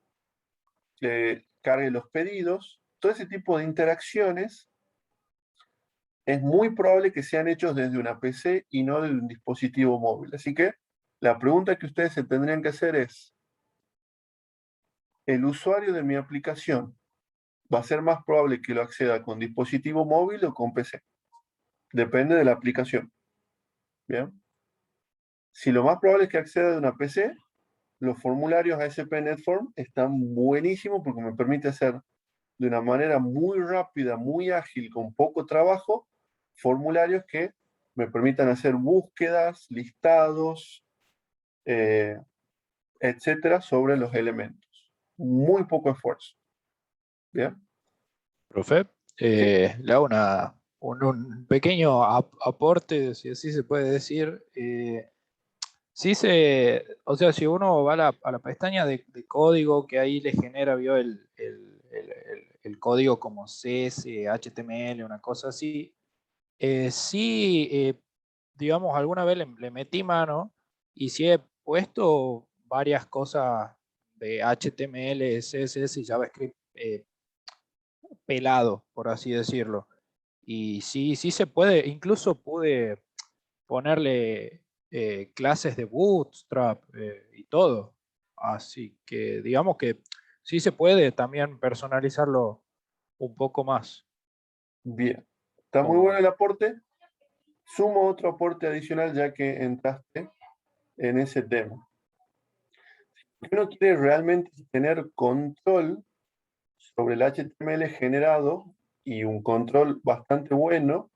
cargue los pedidos. Todo ese tipo de interacciones es muy probable que sean hechos desde una PC y no desde un dispositivo móvil. Así que la pregunta que ustedes se tendrían que hacer es, el usuario de mi aplicación va a ser más probable que lo acceda con dispositivo móvil o con PC. Depende de la aplicación. ¿Bien? Si lo más probable es que acceda de una PC, los formularios ASP Netform están buenísimos porque me permite hacer de una manera muy rápida, muy ágil, con poco trabajo, formularios que me permitan hacer búsquedas, listados, etcétera, sobre los elementos. Muy poco esfuerzo. ¿Bien? Profe, Sí. le hago un pequeño aporte, si así se puede decir. O sea, si uno va a la pestaña de código que ahí le genera, vio el código como CS, HTML, una cosa así, sí, digamos, alguna vez le metí mano y sí he puesto varias cosas de HTML, CSS y JavaScript pelado, por así decirlo. Y sí, sí se puede, incluso pude ponerle clases de Bootstrap y todo. Así que digamos que sí se puede también personalizarlo un poco más. Bien. Está muy bueno Como, el aporte. Sumo otro aporte adicional ya que entraste en ese tema. Si uno quiere realmente tener control sobre el HTML generado y un control bastante bueno,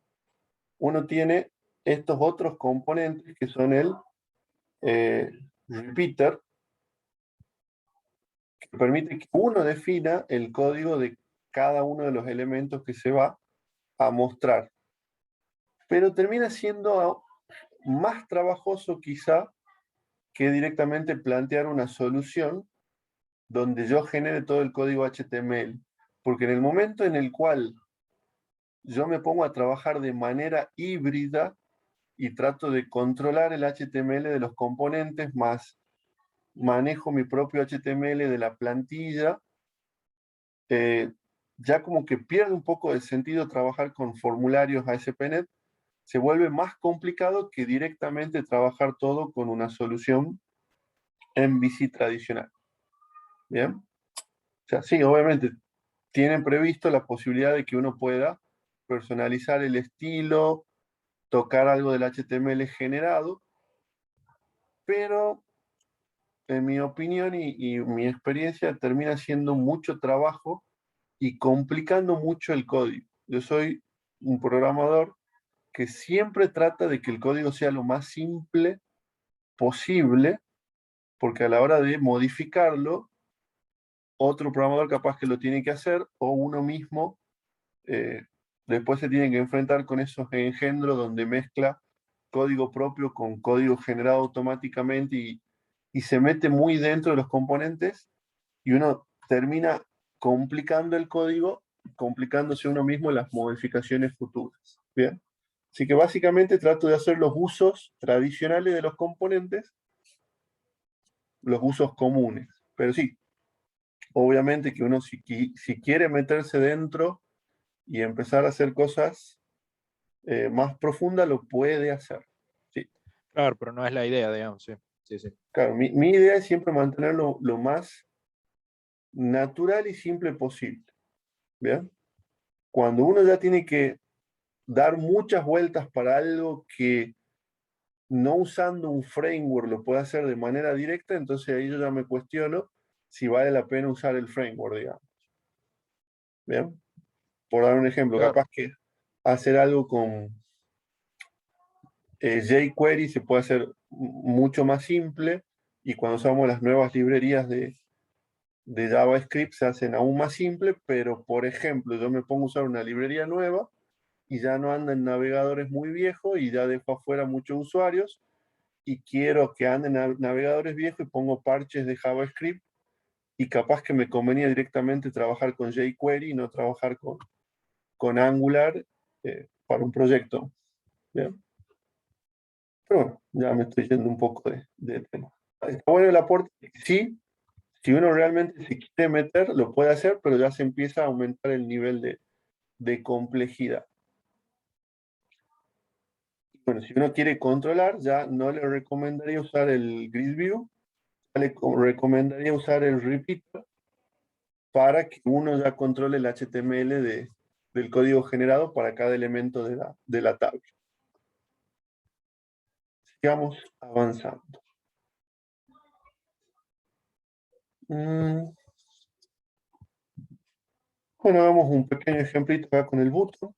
uno tiene estos otros componentes que son el repeater, que permite que uno defina el código de cada uno de los elementos que se va a mostrar. Pero termina siendo más trabajoso quizá que directamente plantear una solución donde yo genere todo el código HTML. Porque en el momento en el cual yo me pongo a trabajar de manera híbrida y trato de controlar el HTML de los componentes, más manejo mi propio HTML de la plantilla, ya como que pierde un poco el sentido trabajar con formularios ASP.NET, se vuelve más complicado que directamente trabajar todo con una solución MVC tradicional. ¿Bien? O sea, sí, obviamente tienen previsto la posibilidad de que uno pueda personalizar el estilo, tocar algo del HTML generado, pero en mi opinión y mi experiencia termina siendo mucho trabajo y complicando mucho el código. Yo soy un programador que siempre trata de que el código sea lo más simple posible, porque a la hora de modificarlo, otro programador capaz que lo tiene que hacer o uno mismo después se tiene que enfrentar con esos engendros donde mezcla código propio con código generado automáticamente y se mete muy dentro de los componentes y uno termina complicando el código, complicándose uno mismo las modificaciones futuras. Bien. Así que básicamente trato de hacer los usos tradicionales de los componentes, los usos comunes. Pero sí, obviamente que uno si quiere meterse dentro y empezar a hacer cosas más profundas, lo puede hacer. Sí. claro, pero no es la idea, digamos, sí. Sí, sí. Claro, mi idea es siempre mantenerlo lo más natural y simple posible. ¿Bien? Cuando uno ya tiene que dar muchas vueltas para algo que no usando un framework lo puede hacer de manera directa, entonces ahí yo ya me cuestiono si vale la pena usar el framework, digamos. ¿Bien? Por dar un ejemplo, Claro. capaz que hacer algo con jQuery se puede hacer mucho más simple y cuando usamos las nuevas librerías de JavaScript se hacen aún más simple, pero por ejemplo, yo me pongo a usar una librería nueva y ya no anda en navegadores muy viejos y ya dejo afuera muchos usuarios y quiero que anden en navegadores viejos y pongo parches de JavaScript y capaz que me convenía directamente trabajar con jQuery y no trabajar con Angular para un proyecto. ¿Bien? Pero bueno, ya me estoy yendo un poco del tema. Está bueno el aporte, sí, si uno realmente se quiere meter, lo puede hacer, pero ya se empieza a aumentar el nivel de complejidad. Bueno, si uno quiere controlar, ya no le recomendaría usar el grid view, le recomendaría usar el repeater, para que uno ya controle el HTML del código generado para cada elemento de la tabla. Sigamos avanzando. Bueno, hagamos un pequeño ejemplito acá con el button.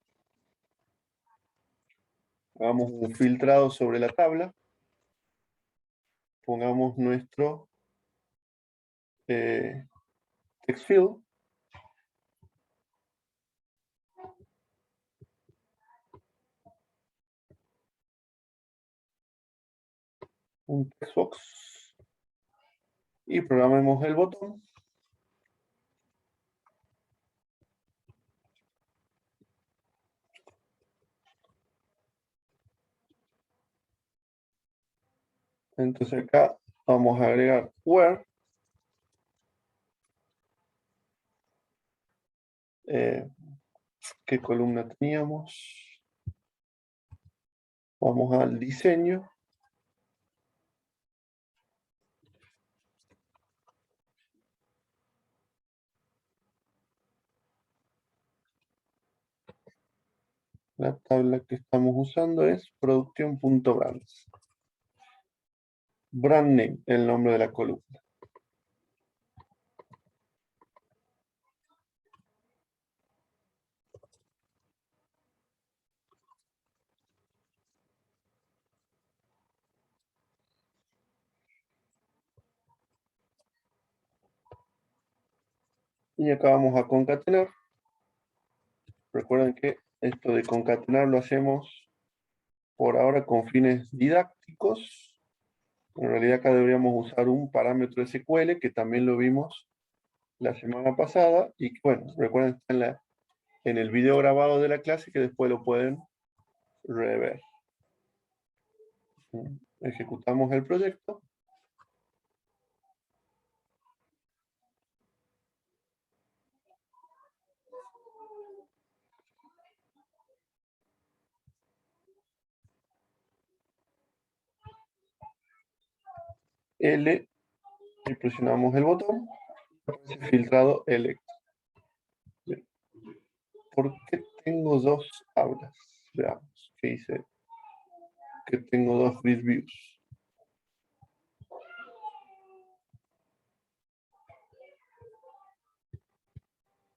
Hagamos un filtrado sobre la tabla. Pongamos nuestro text field. Un text box. Y programemos el botón. Entonces acá vamos a agregar where. ¿Qué columna teníamos? Vamos al diseño. La tabla que estamos usando es production.brands. Brand name, el nombre de la columna. Y acá vamos a concatenar. Recuerden que esto de concatenar lo hacemos por ahora con fines didácticos. En realidad acá deberíamos usar un parámetro SQL que también lo vimos la semana pasada. Y bueno, recuerden que está en el video grabado de la clase que después lo pueden rever. Ejecutamos el proyecto. L y presionamos el botón. Aparece filtrado Elect. ¿Por qué tengo dos tablas? Veamos qué dice. Que tengo dos grid views.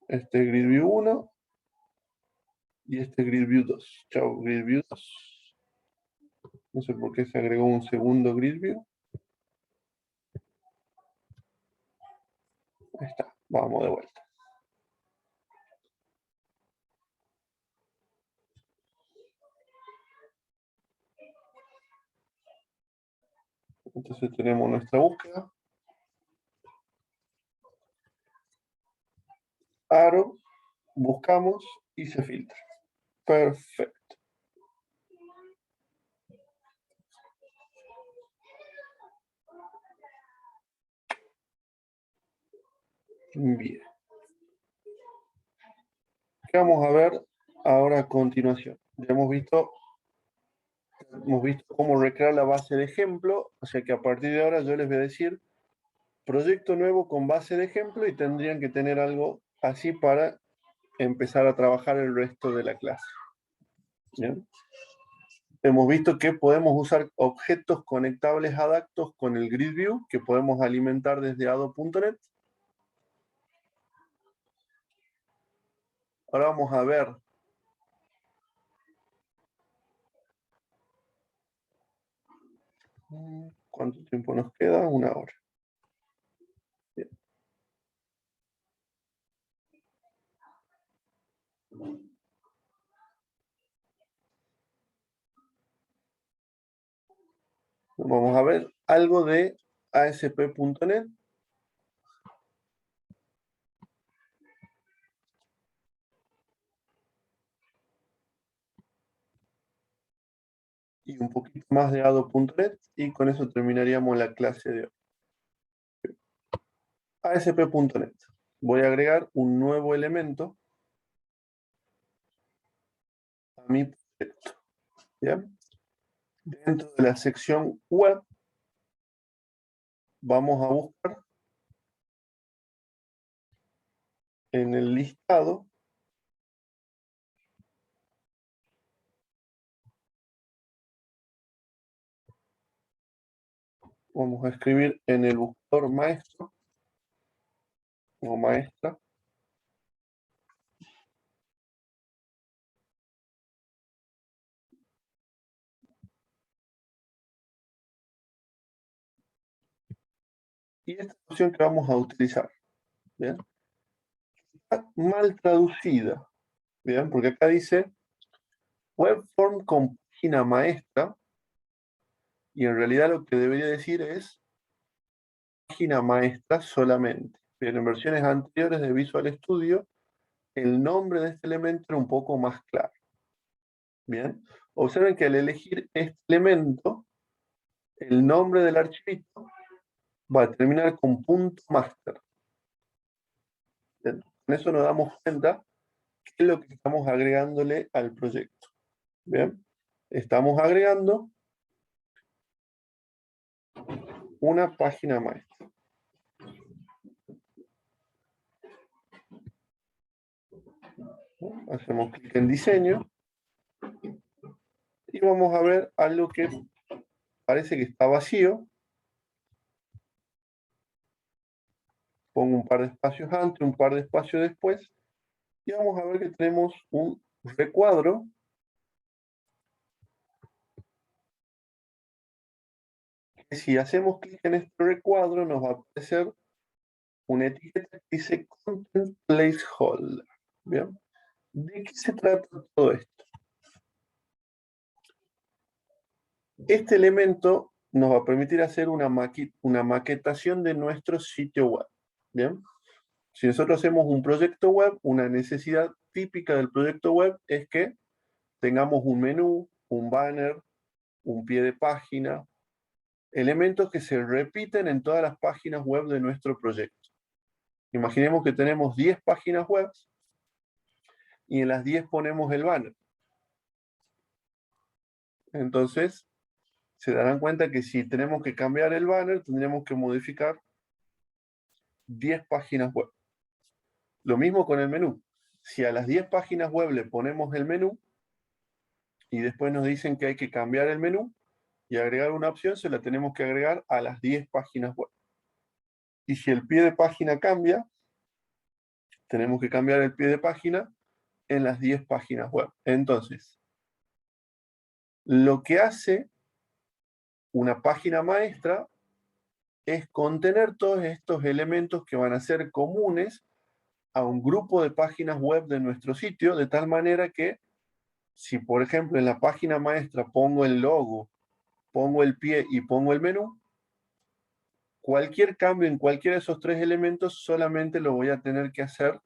Este es grid view 1 y este es grid view 2. Chao, grid view 2. No sé por qué se agregó un segundo grid view. Ahí está, vamos de vuelta. Entonces tenemos nuestra búsqueda. Arrow, buscamos y se filtra. Perfecto. Bien. ¿Qué vamos a ver ahora a continuación? Ya hemos visto cómo recrear la base de ejemplo, o sea que a partir de ahora yo les voy a decir proyecto nuevo con base de ejemplo y tendrían que tener algo así para empezar a trabajar el resto de la clase. ¿Bien? Hemos visto que podemos usar objetos conectables adaptos con el grid view que podemos alimentar desde ado.net. Ahora vamos a ver cuánto tiempo nos queda, 1 hora. Bien. Vamos a ver algo de ASP.NET. Y un poquito más de ado.net y con eso terminaríamos la clase de hoy. ASP.NET. Voy a agregar un nuevo elemento a mi proyecto. ¿Bien? Dentro de la sección web vamos a buscar en el listado, vamos a escribir en el buscador maestro o maestra. Y esta es la opción que vamos a utilizar. ¿Bien? Está mal traducida. ¿Bien? Porque acá dice webform con página maestra. Y en realidad lo que debería decir es página maestra solamente. Bien, en versiones anteriores de Visual Studio, el nombre de este elemento era un poco más claro. Bien, observen que al elegir este elemento, el nombre del archivito va a terminar con .master. Bien, con eso nos damos cuenta qué es lo que estamos agregándole al proyecto. Bien, estamos agregando una página maestra. Hacemos clic en diseño y vamos a ver algo que parece que está vacío. Pongo un par de espacios antes, un par de espacios después y vamos a ver que tenemos un recuadro que si hacemos clic en este recuadro nos va a aparecer una etiqueta que dice Content Placeholder. ¿Bien? ¿De qué se trata todo esto? Este elemento nos va a permitir hacer una maquetación de nuestro sitio web. ¿Bien? Si nosotros hacemos un proyecto web, una necesidad típica del proyecto web es que tengamos un menú, un banner, un pie de página, elementos que se repiten en todas las páginas web de nuestro proyecto. Imaginemos que tenemos 10 páginas web y en las 10 ponemos el banner. Entonces, se darán cuenta que si tenemos que cambiar el banner, tendríamos que modificar 10 páginas web. Lo mismo con el menú. Si a las 10 páginas web le ponemos el menú y después nos dicen que hay que cambiar el menú y agregar una opción, se la tenemos que agregar a las 10 páginas web. Y si el pie de página cambia, tenemos que cambiar el pie de página en las 10 páginas web. Entonces, lo que hace una página maestra es contener todos estos elementos que van a ser comunes a un grupo de páginas web de nuestro sitio, de tal manera que si, por ejemplo, en la página maestra pongo el logo, pongo el pie y pongo el menú, cualquier cambio en cualquiera de esos tres elementos solamente lo voy a tener que hacer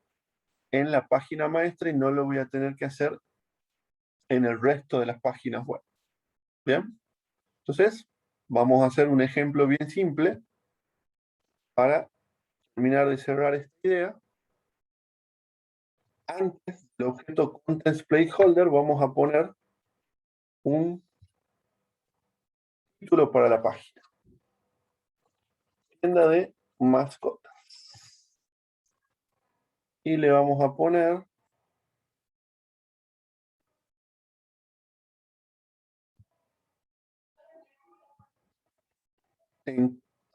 en la página maestra y no lo voy a tener que hacer en el resto de las páginas web. ¿Bien? Entonces, vamos a hacer un ejemplo bien simple para terminar de cerrar esta idea. Antes del objeto Content Placeholder vamos a poner un título para la página. Tienda de mascotas. Y le vamos a poner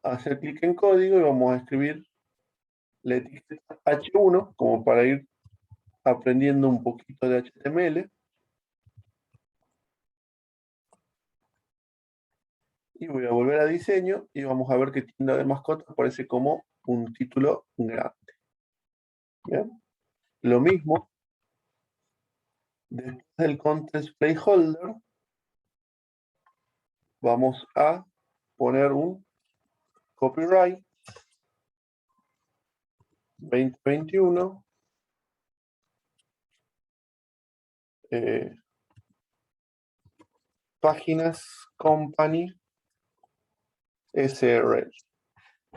hacer clic en código y vamos a escribir la etiqueta H1 como para ir aprendiendo un poquito de HTML. Y voy a volver a diseño y vamos a ver que tienda de mascotas aparece como un título grande. ¿Bien? Lo mismo, después del Content Placeholder, vamos a poner un copyright 2021 páginas company SRL.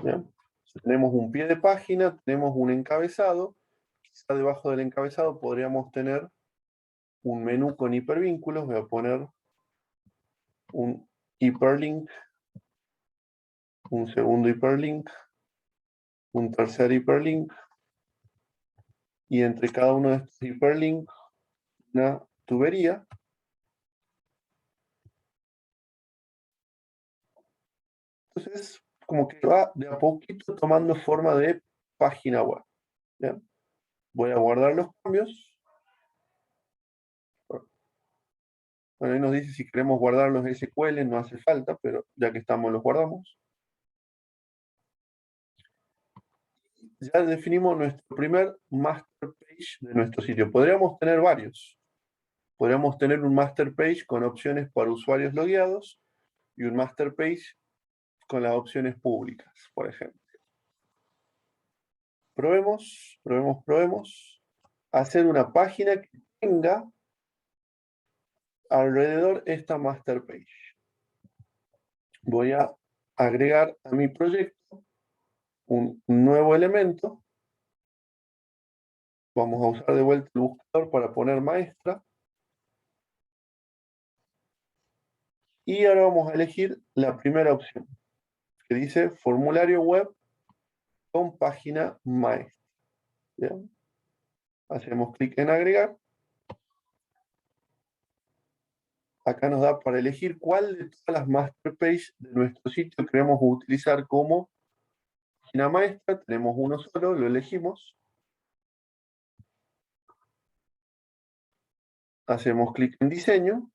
¿Bien? Si tenemos un pie de página, tenemos un encabezado. Quizá debajo del encabezado podríamos tener un menú con hipervínculos. Voy a poner un hiperlink, un segundo hiperlink, un tercer hiperlink, y entre cada uno de estos hiperlinks una tubería. Entonces, como que va de a poquito tomando forma de página web. ¿Bien? Voy a guardar los cambios. Bueno, ahí nos dice si queremos guardar los SQL, no hace falta, pero ya que estamos los guardamos. Ya definimos nuestro primer master page de nuestro sitio. Podríamos tener varios. Podríamos tener un master page con opciones para usuarios logueados y un master page con las opciones públicas, por ejemplo. Probemos. Hacer una página que tenga alrededor esta master page. Voy a agregar a mi proyecto un nuevo elemento. Vamos a usar de vuelta el buscador para poner maestra. Y ahora vamos a elegir la primera opción, que dice formulario web con página maestra. ¿Bien? Hacemos clic en agregar. Acá nos da para elegir cuál de todas las master pages de nuestro sitio queremos utilizar como página maestra. Tenemos uno solo, lo elegimos. Hacemos clic en diseño.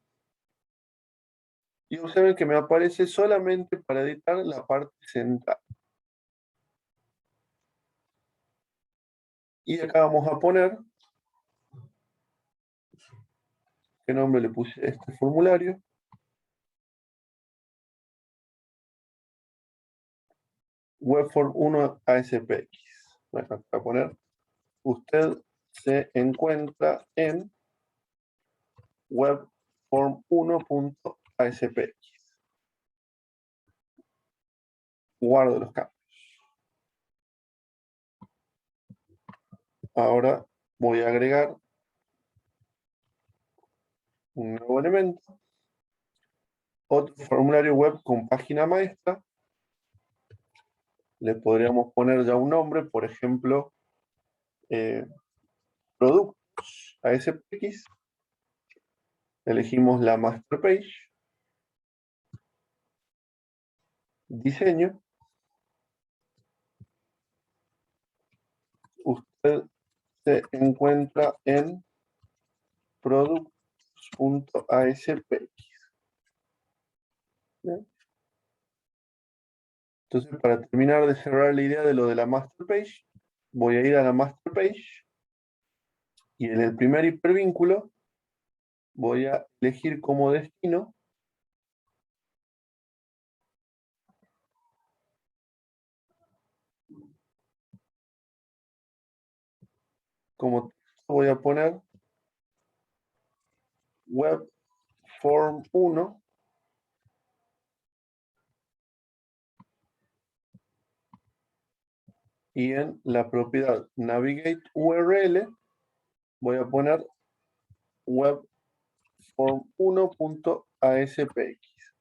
Y observen que me aparece solamente para editar la parte central. Y acá vamos a poner, ¿qué nombre le puse a este formulario? Webform 1 ASPX. Bueno, acá voy a poner, usted se encuentra en webform 1.aspx. Guardo los cambios. Ahora voy a agregar un nuevo elemento. Otro formulario web con página maestra. Le podríamos poner ya un nombre, por ejemplo, productos ASPX. Elegimos la master page. Diseño. Usted se encuentra en productos.aspx. Entonces, para terminar de cerrar la idea de lo de la master page, voy a ir a la master page y en el primer hipervínculo voy a elegir como destino como texto voy a poner webform 1 y en la propiedad navigate URL voy a poner webform1.aspx.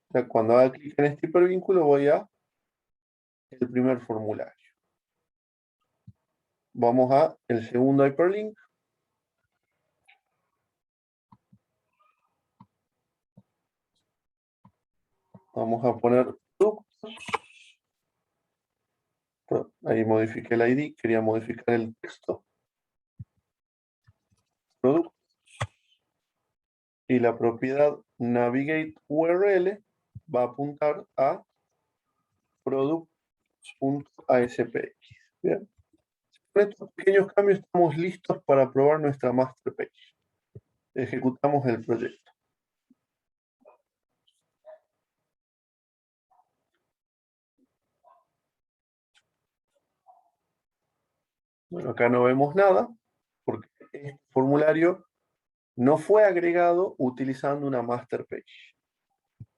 O sea, cuando haga clic en este hipervínculo voy a el primer formulario. Vamos a el segundo hyperlink. Vamos a poner productos. Ahí modifiqué el ID, quería modificar el texto. Productos. Y la propiedad navigate URL va a apuntar a productos.aspx. Bien. Con estos pequeños cambios estamos listos para probar nuestra master page. Ejecutamos el proyecto. Bueno, acá no vemos nada porque este formulario no fue agregado utilizando una master page.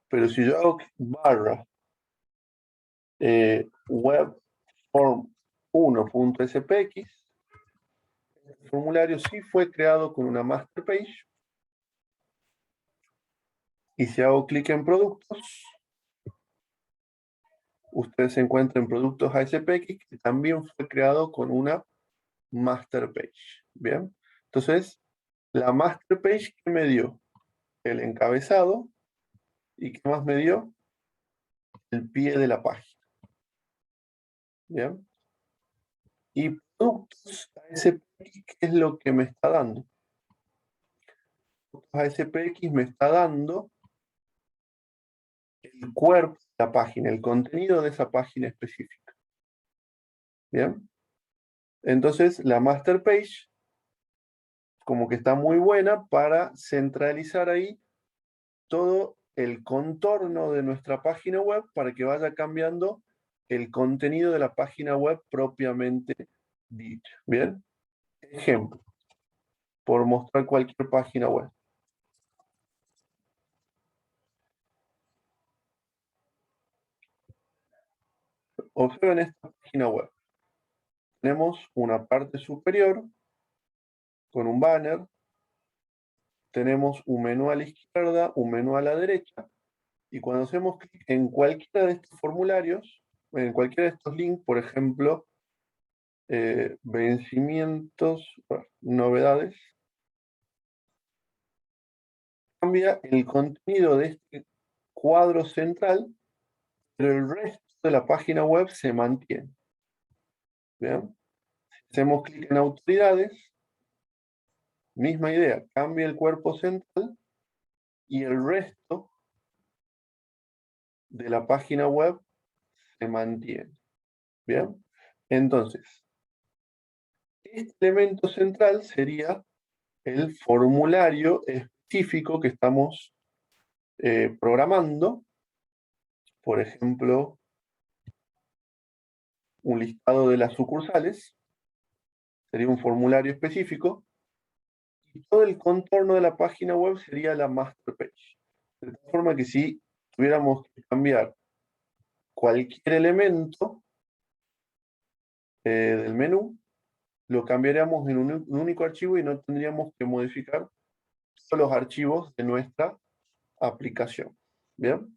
Pero si yo hago barra webform1.spx, el formulario sí fue creado con una master page. Y si hago clic en productos, usted se encuentra en productos ASPX, que también fue creado con una master page. Bien, entonces la master page, ¿qué me dio? El encabezado. ¿Y qué más me dio? El pie de la página. Bien. Y productos ASPX, ¿qué es lo que me está dando? ASPX me está dando el cuerpo de la página, el contenido de esa página específica. Bien. Entonces, la master page como que está muy buena para centralizar ahí todo el contorno de nuestra página web para que vaya cambiando el contenido de la página web propiamente dicho. Bien. Ejemplo, por mostrar cualquier página web. Observen esta página web. Tenemos una parte superior con un banner. Tenemos un menú a la izquierda, un menú a la derecha. Y cuando hacemos clic en cualquiera de estos formularios, en cualquiera de estos links, por ejemplo, vencimientos, novedades, cambia el contenido de este cuadro central, pero el resto de la página web se mantiene. ¿Bien? Hacemos clic en autoridades, misma idea, cambia el cuerpo central y el resto de la página web se mantiene. ¿Bien? Entonces, este elemento central sería el formulario específico que estamos programando. Por ejemplo, un listado de las sucursales. Sería un formulario específico. Y todo el contorno de la página web sería la master page. De tal forma que si tuviéramos que cambiar cualquier elemento del menú, lo cambiaríamos en un único archivo y no tendríamos que modificar todos los archivos de nuestra aplicación. ¿Bien?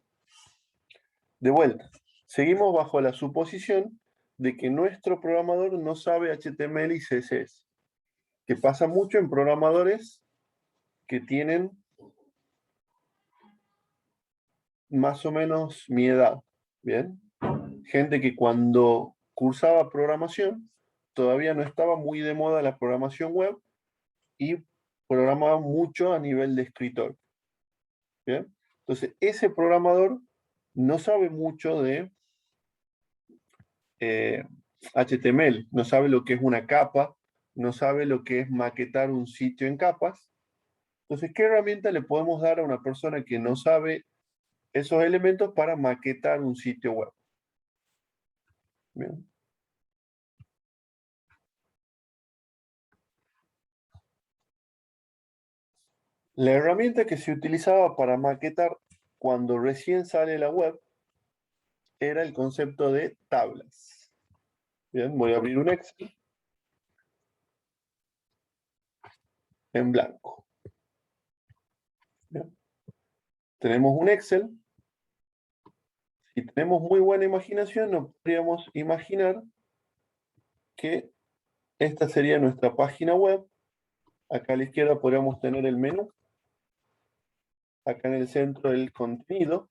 De vuelta, seguimos bajo la suposición de que nuestro programador no sabe HTML y CSS, que pasa mucho en programadores que tienen más o menos mi edad. ¿Bien? Gente que cuando cursaba programación todavía no estaba muy de moda la programación web y programaba mucho a nivel de escritor. ¿Bien? Entonces, ese programador no sabe mucho de HTML, no sabe lo que es una capa, no sabe lo que es maquetar un sitio en capas. Entonces, ¿qué herramienta le podemos dar a una persona que no sabe esos elementos para maquetar un sitio web? Bien. La herramienta que se utilizaba para maquetar cuando recién sale la web era el concepto de tablas. Bien, voy a abrir un Excel en blanco. Bien. Tenemos un Excel. Si tenemos muy buena imaginación, nos podríamos imaginar que esta sería nuestra página web. Acá a la izquierda podríamos tener el menú. Acá en el centro el contenido.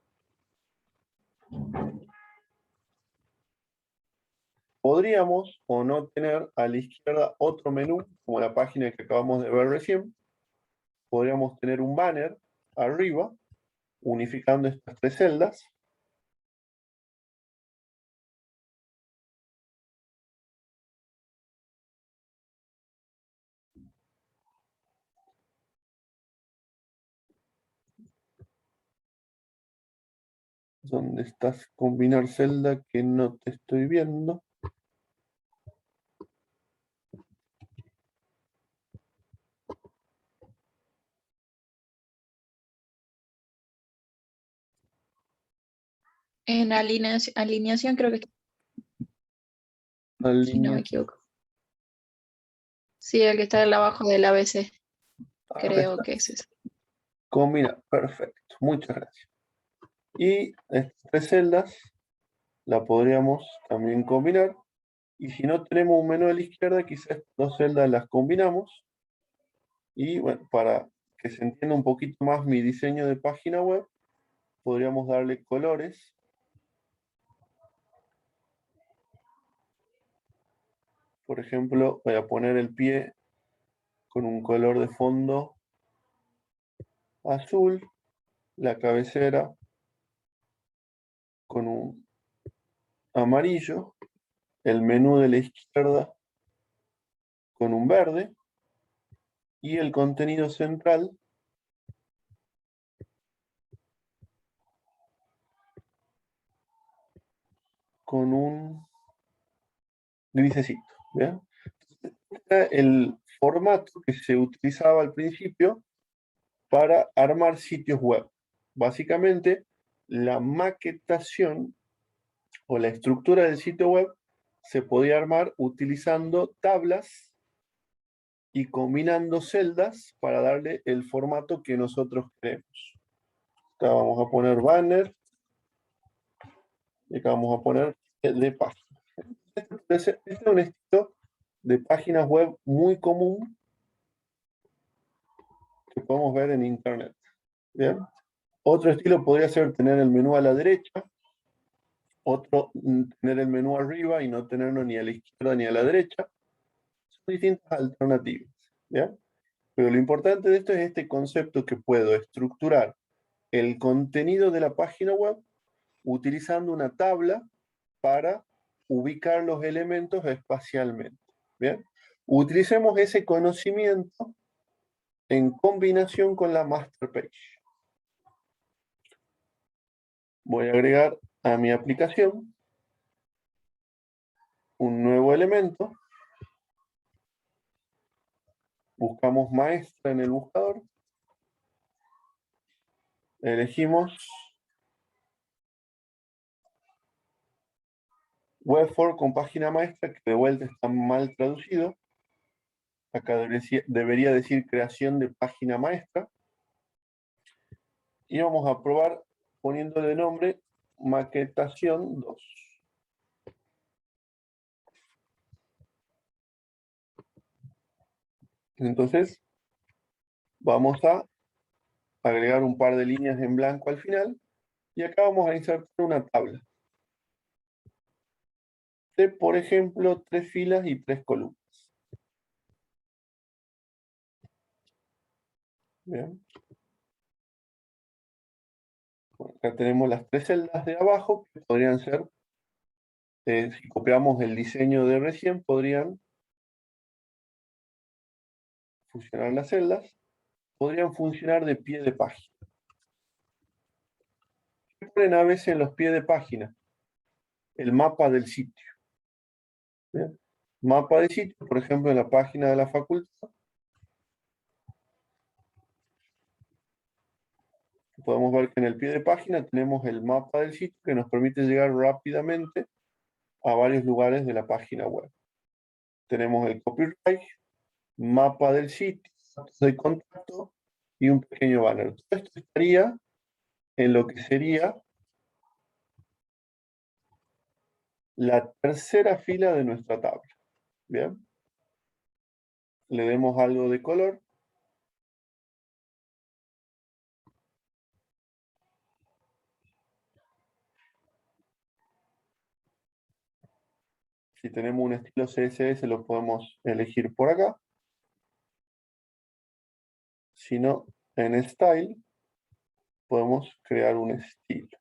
Podríamos o no tener a la izquierda otro menú, como la página que acabamos de ver recién. Podríamos tener un banner arriba, unificando estas tres celdas. ¿Dónde estás? Combinar celda que no te estoy viendo. En alineación creo que si no me equivoco. Sí, el que está abajo del ABC. Creo que es ese. Combina, perfecto, muchas gracias. Y estas tres celdas la podríamos también combinar Y si no tenemos un menú a la izquierda, quizás dos celdas las combinamos. Y bueno, para que se entienda un poquito más mi diseño de página web, podríamos darle colores. Por ejemplo, voy a poner el pie con un color de fondo azul, la cabecera con un amarillo, el menú de la izquierda con un verde y el contenido central con un grisecito. ¿Bien? Este era el formato que se utilizaba al principio para armar sitios web. Básicamente, la maquetación o la estructura del sitio web se podía armar utilizando tablas y combinando celdas para darle el formato que nosotros queremos. Acá vamos a poner banner y acá vamos a poner de página. Este es un estilo de páginas web muy común que podemos ver en internet. ¿Bien? Otro estilo podría ser tener el menú a la derecha, otro tener el menú arriba y no tenerlo ni a la izquierda ni a la derecha. Son distintas alternativas. ¿Bien? Pero lo importante de esto es este concepto que puedo estructurar el contenido de la página web utilizando una tabla para ubicar los elementos espacialmente. ¿Bien? Utilicemos ese conocimiento en combinación con la master page. Voy a agregar a mi aplicación un nuevo elemento. Buscamos maestra en el buscador. Elegimos Web4 con página maestra, que de vuelta está mal traducido. Acá debería decir creación de página maestra. Y vamos a probar poniéndole nombre maquetación 2. Entonces, vamos a agregar un par de líneas en blanco al final. Y acá vamos a insertar una tabla de, por ejemplo, 3 filas y 3 columnas. Bien. Bueno, acá tenemos las 3 celdas de abajo, que podrían ser, si copiamos el diseño de recién, podrían funcionar las celdas, podrían funcionar de pie de página. ¿Qué ponen a veces en los pies de página? El mapa del sitio. ¿Bien? Mapa de sitio, por ejemplo, en la página de la facultad. Podemos ver que en el pie de página tenemos el mapa del sitio que nos permite llegar rápidamente a varios lugares de la página web. Tenemos el copyright, mapa del sitio, datos de contacto y un pequeño banner. Todo esto estaría en lo que sería la tercera fila de nuestra tabla. Bien. Le demos algo de color. Si tenemos un estilo CSS, lo podemos elegir por acá. Si no, en Style, podemos crear un estilo.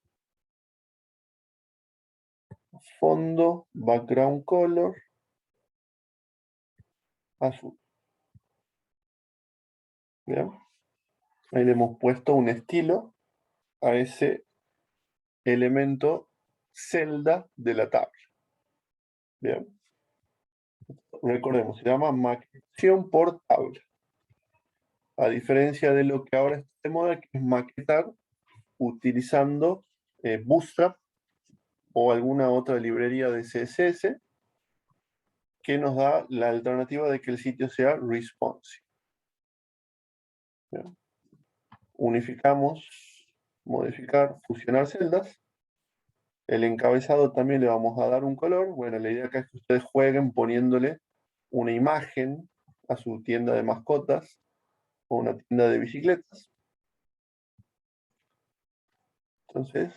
Fondo, background color, azul. ¿Bien? Ahí le hemos puesto un estilo a ese elemento celda de la tabla. Bien. Recordemos, se llama maquetación por tabla. A diferencia de lo que ahora está de moda, que es maquetar utilizando Bootstrap o alguna otra librería de CSS que nos da la alternativa de que el sitio sea responsive. Bien. Unificamos, modificar, fusionar celdas. El encabezado también le vamos a dar un color. Bueno, la idea acá es que ustedes jueguen poniéndole una imagen a su tienda de mascotas o una tienda de bicicletas. Entonces,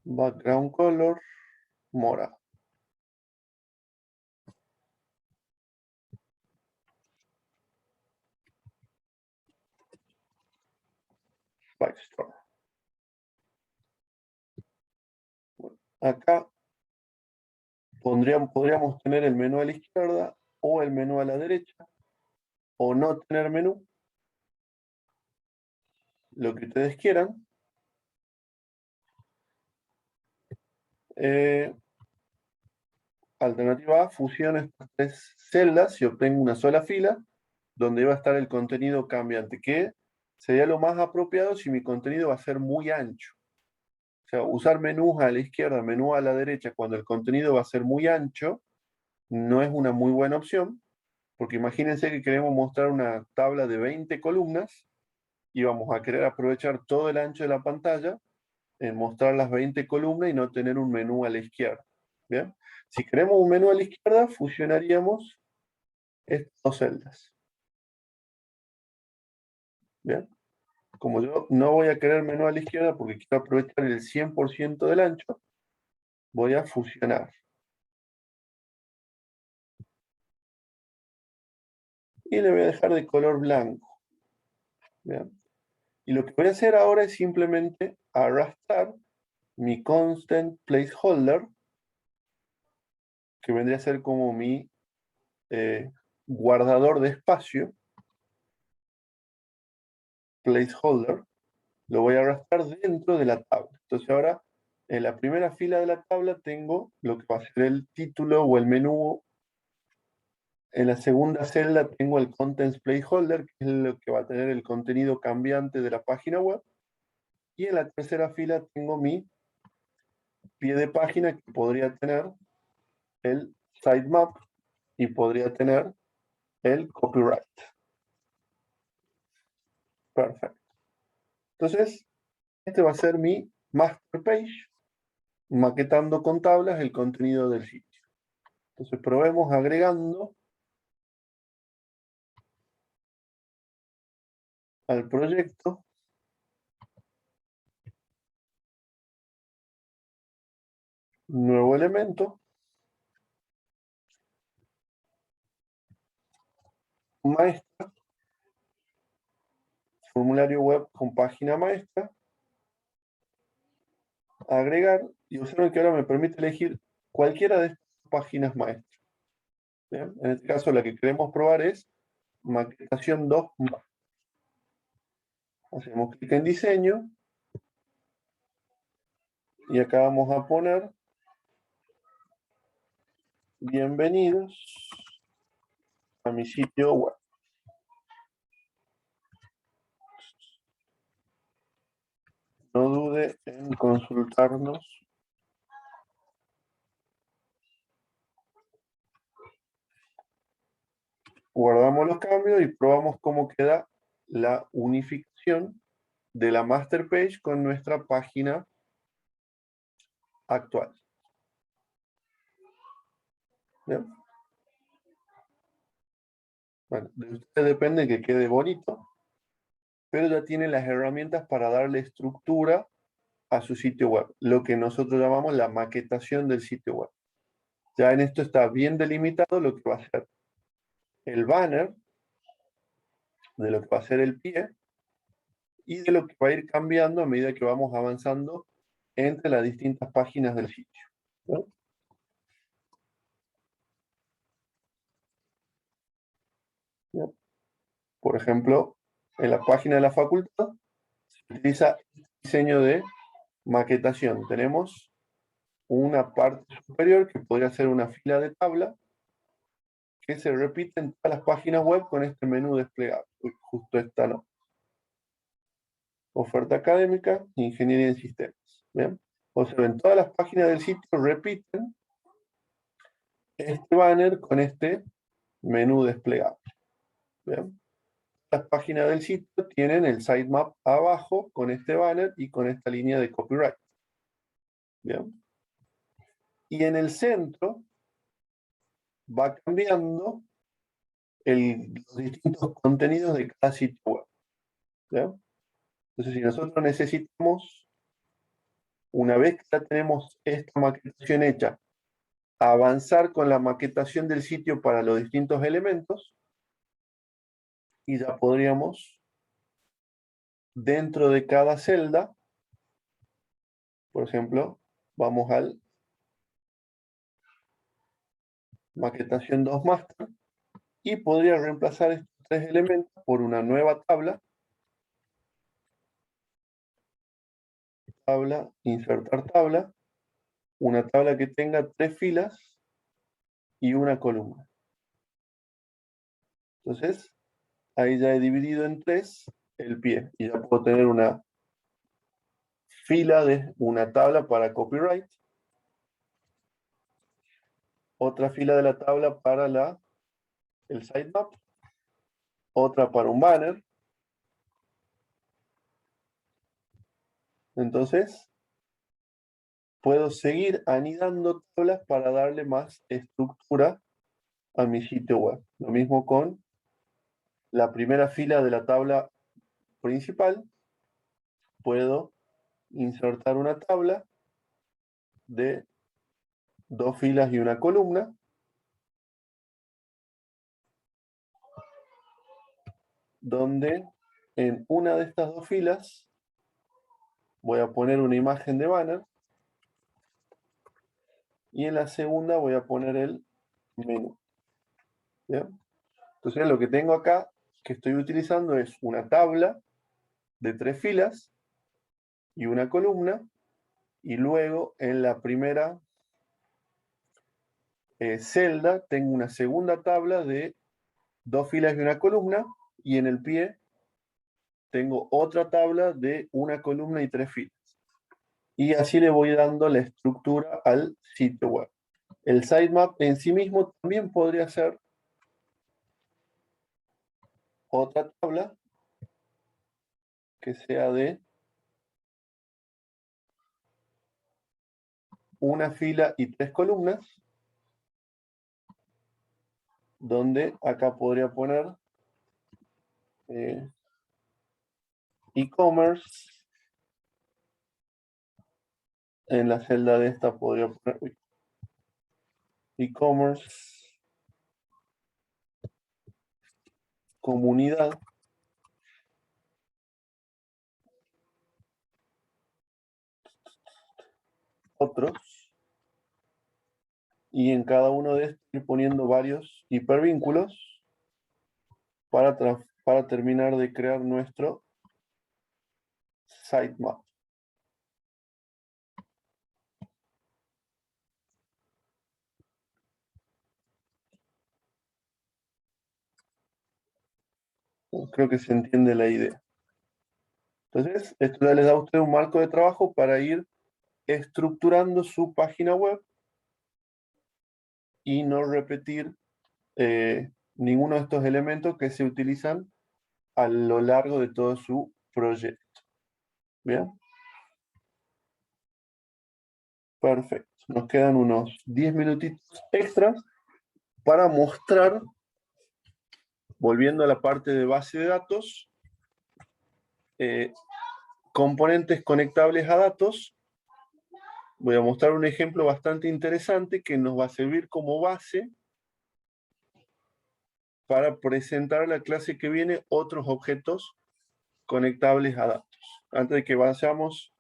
background color, mora. Backstore. Bueno, acá podríamos tener el menú a la izquierda o el menú a la derecha, o no tener menú, lo que ustedes quieran. Alternativa A, fusiono estas tres celdas y obtengo una sola fila donde va a estar el contenido cambiante, que sería lo más apropiado si mi contenido va a ser muy ancho. O sea, usar menús a la izquierda, menú a la derecha, cuando el contenido va a ser muy ancho, no es una muy buena opción, porque imagínense que queremos mostrar una tabla de 20 columnas y vamos a querer aprovechar todo el ancho de la pantalla en mostrar las 20 columnas y no tener un menú a la izquierda. ¿Bien? Si queremos un menú a la izquierda, fusionaríamos estas dos celdas. ¿Bien? Como yo no voy a querer menú a la izquierda porque quiero aprovechar el 100% del ancho, voy a fusionar. Y le voy a dejar de color blanco. ¿Bien? Y lo que voy a hacer ahora es simplemente arrastrar mi constant placeholder, que vendría a ser como mi guardador de espacio, placeholder, lo voy a arrastrar dentro de la tabla. Entonces ahora, en la primera fila de la tabla tengo lo que va a ser el título o el menú. En la segunda celda tengo el Contents Placeholder, que es lo que va a tener el contenido cambiante de la página web. Y en la tercera fila tengo mi pie de página, que podría tener el sitemap y podría tener el copyright. Perfecto. Entonces, este va a ser mi master page, maquetando con tablas el contenido del sitio. Entonces, probemos agregando al proyecto un nuevo elemento, maestra, formulario web con página maestra, agregar, y observen que ahora me permite elegir cualquiera de estas páginas maestras. ¿Bien? En este caso la que queremos probar es maquetación 2. Hacemos clic en diseño y acá vamos a poner bienvenidos a mi sitio web. No dude en consultarnos. Guardamos los cambios y probamos cómo queda la unificación de la master page con nuestra página actual. ¿Bien? Bueno, de usted depende que quede bonito, pero ya tiene las herramientas para darle estructura a su sitio web, lo que nosotros llamamos la maquetación del sitio web. Ya en esto está bien delimitado lo que va a ser el banner, de lo que va a ser el pie, y de lo que va a ir cambiando a medida que vamos avanzando entre las distintas páginas del sitio. ¿No? ¿No? Por ejemplo, en la página de la facultad se utiliza el diseño de maquetación. Tenemos una parte superior que podría ser una fila de tabla que se repite en todas las páginas web con este menú desplegado. Uy, justo esta no. Oferta académica, ingeniería en sistemas. ¿Bien? Observen, todas las páginas del sitio repiten este banner con este menú desplegado. ¿Bien? Las páginas del sitio tienen el sitemap abajo con este banner y con esta línea de copyright. ¿Bien? Y en el centro va cambiando los distintos contenidos de cada sitio web. ¿Bien? Entonces, si nosotros necesitamos, una vez que ya tenemos esta maquetación hecha, avanzar con la maquetación del sitio para los distintos elementos, y ya podríamos, dentro de cada celda, por ejemplo, vamos al maquetación 2 master, y podría reemplazar estos tres elementos por una nueva tabla, insertar tabla, una tabla que tenga 3 filas y una columna. Entonces, ahí ya he dividido en 3 el pie, y ya puedo tener una fila de una tabla para copyright, otra fila de la tabla para el sitemap, otra para un banner. Entonces, puedo seguir anidando tablas para darle más estructura a mi sitio web. Lo mismo con la primera fila de la tabla principal. Puedo insertar una tabla de 2 filas y una columna, donde en una de estas 2 filas voy a poner una imagen de banner, y en la segunda voy a poner el menú. ¿Bien? Entonces, lo que tengo acá que estoy utilizando es una tabla de 3 filas y una columna, y luego en la primera celda tengo una segunda tabla de 2 filas y una columna, y en el pie tengo otra tabla de una columna y 3 filas. Y así le voy dando la estructura al sitio web. El sitemap en sí mismo también podría ser otra tabla que sea de una fila y 3 columnas, donde acá podría poner e-commerce. En la celda de esta podría poner e-commerce, comunidad, otros, y en cada uno de estos ir poniendo varios hipervínculos para terminar de crear nuestro sitemap. Creo que se entiende la idea. Entonces, esto ya les da a usted un marco de trabajo para ir estructurando su página web y no repetir ninguno de estos elementos que se utilizan a lo largo de todo su proyecto. ¿Bien? Perfecto. Nos quedan unos 10 minutitos extras para mostrar, volviendo a la parte de base de datos, componentes conectables a datos. Voy a mostrar un ejemplo bastante interesante que nos va a servir como base para presentar la clase que viene otros objetos conectables a datos. Antes de que vayamos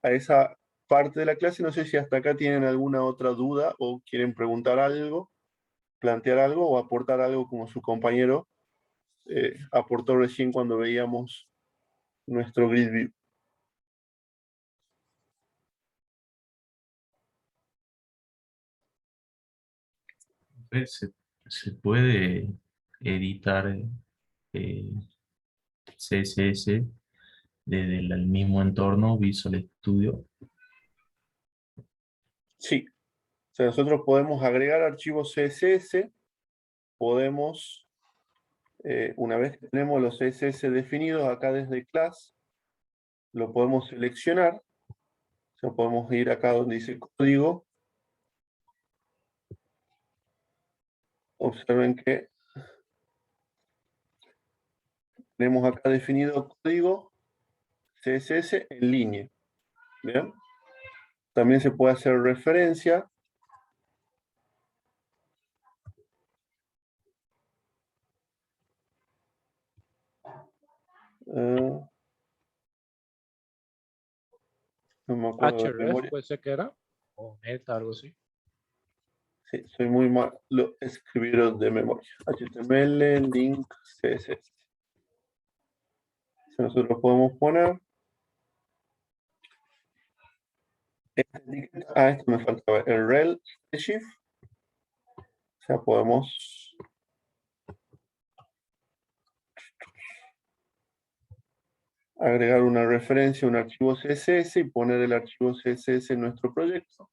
a esa parte de la clase, no sé si hasta acá tienen alguna otra duda o quieren preguntar algo, plantear algo o aportar algo como su compañero aportó recién cuando veíamos nuestro grid view. Se puede editar CSS desde el mismo entorno Visual Studio. Sí, o sea, nosotros podemos agregar archivos CSS, podemos Una vez que tenemos los CSS definidos acá desde class, lo podemos seleccionar. O sea, podemos ir acá donde dice código. Observen que tenemos acá definido código CSS en línea. ¿Bien? También se puede hacer referencia. No me acuerdo de href memoria. puede ser que era, o meta, algo así. Sí, soy muy malo escribir de memoria. HTML, link, CSS. Si nosotros podemos poner. Esta etiqueta, esto me faltaba, el rel shift. O sea, podemos agregar una referencia a un archivo CSS y poner el archivo CSS en nuestro proyecto.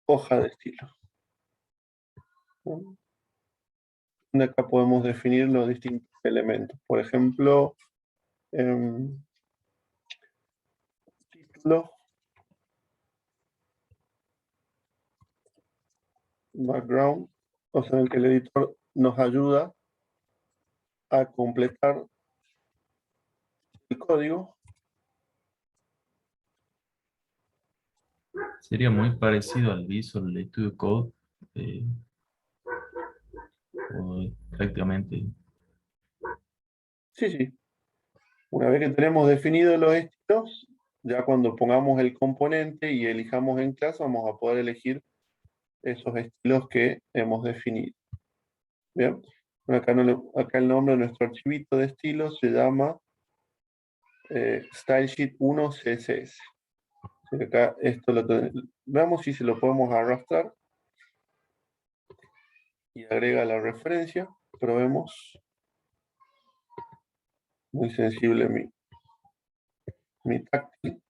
Hoja de estilo. De acá podemos definir los distintos elementos. Por ejemplo, título, background, o sea, en que el editor nos ayuda a completar el código. Sería muy parecido al Visual Studio Code. O prácticamente. Sí, sí. Una vez que tenemos definidos los estilos, ya cuando pongamos el componente y elijamos en clase, vamos a poder elegir esos estilos que hemos definido. Bien. Acá el nombre de nuestro archivito de estilos se llama StyleSheet 1 CSS. Acá esto veamos si se lo podemos arrastrar y agrega la referencia. Probemos. Muy sensible mi táctil.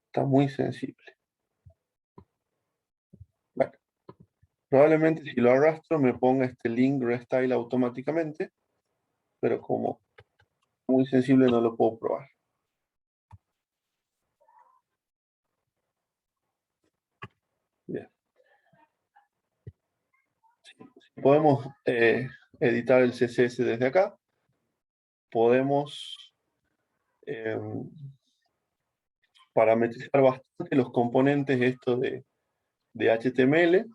Está muy sensible. Bueno, probablemente si lo arrastro me ponga este link restyle automáticamente, pero como muy sensible no lo puedo probar. Bien. Si podemos editar el CSS desde acá, podemos parametrizar bastante los componentes estos de HTML.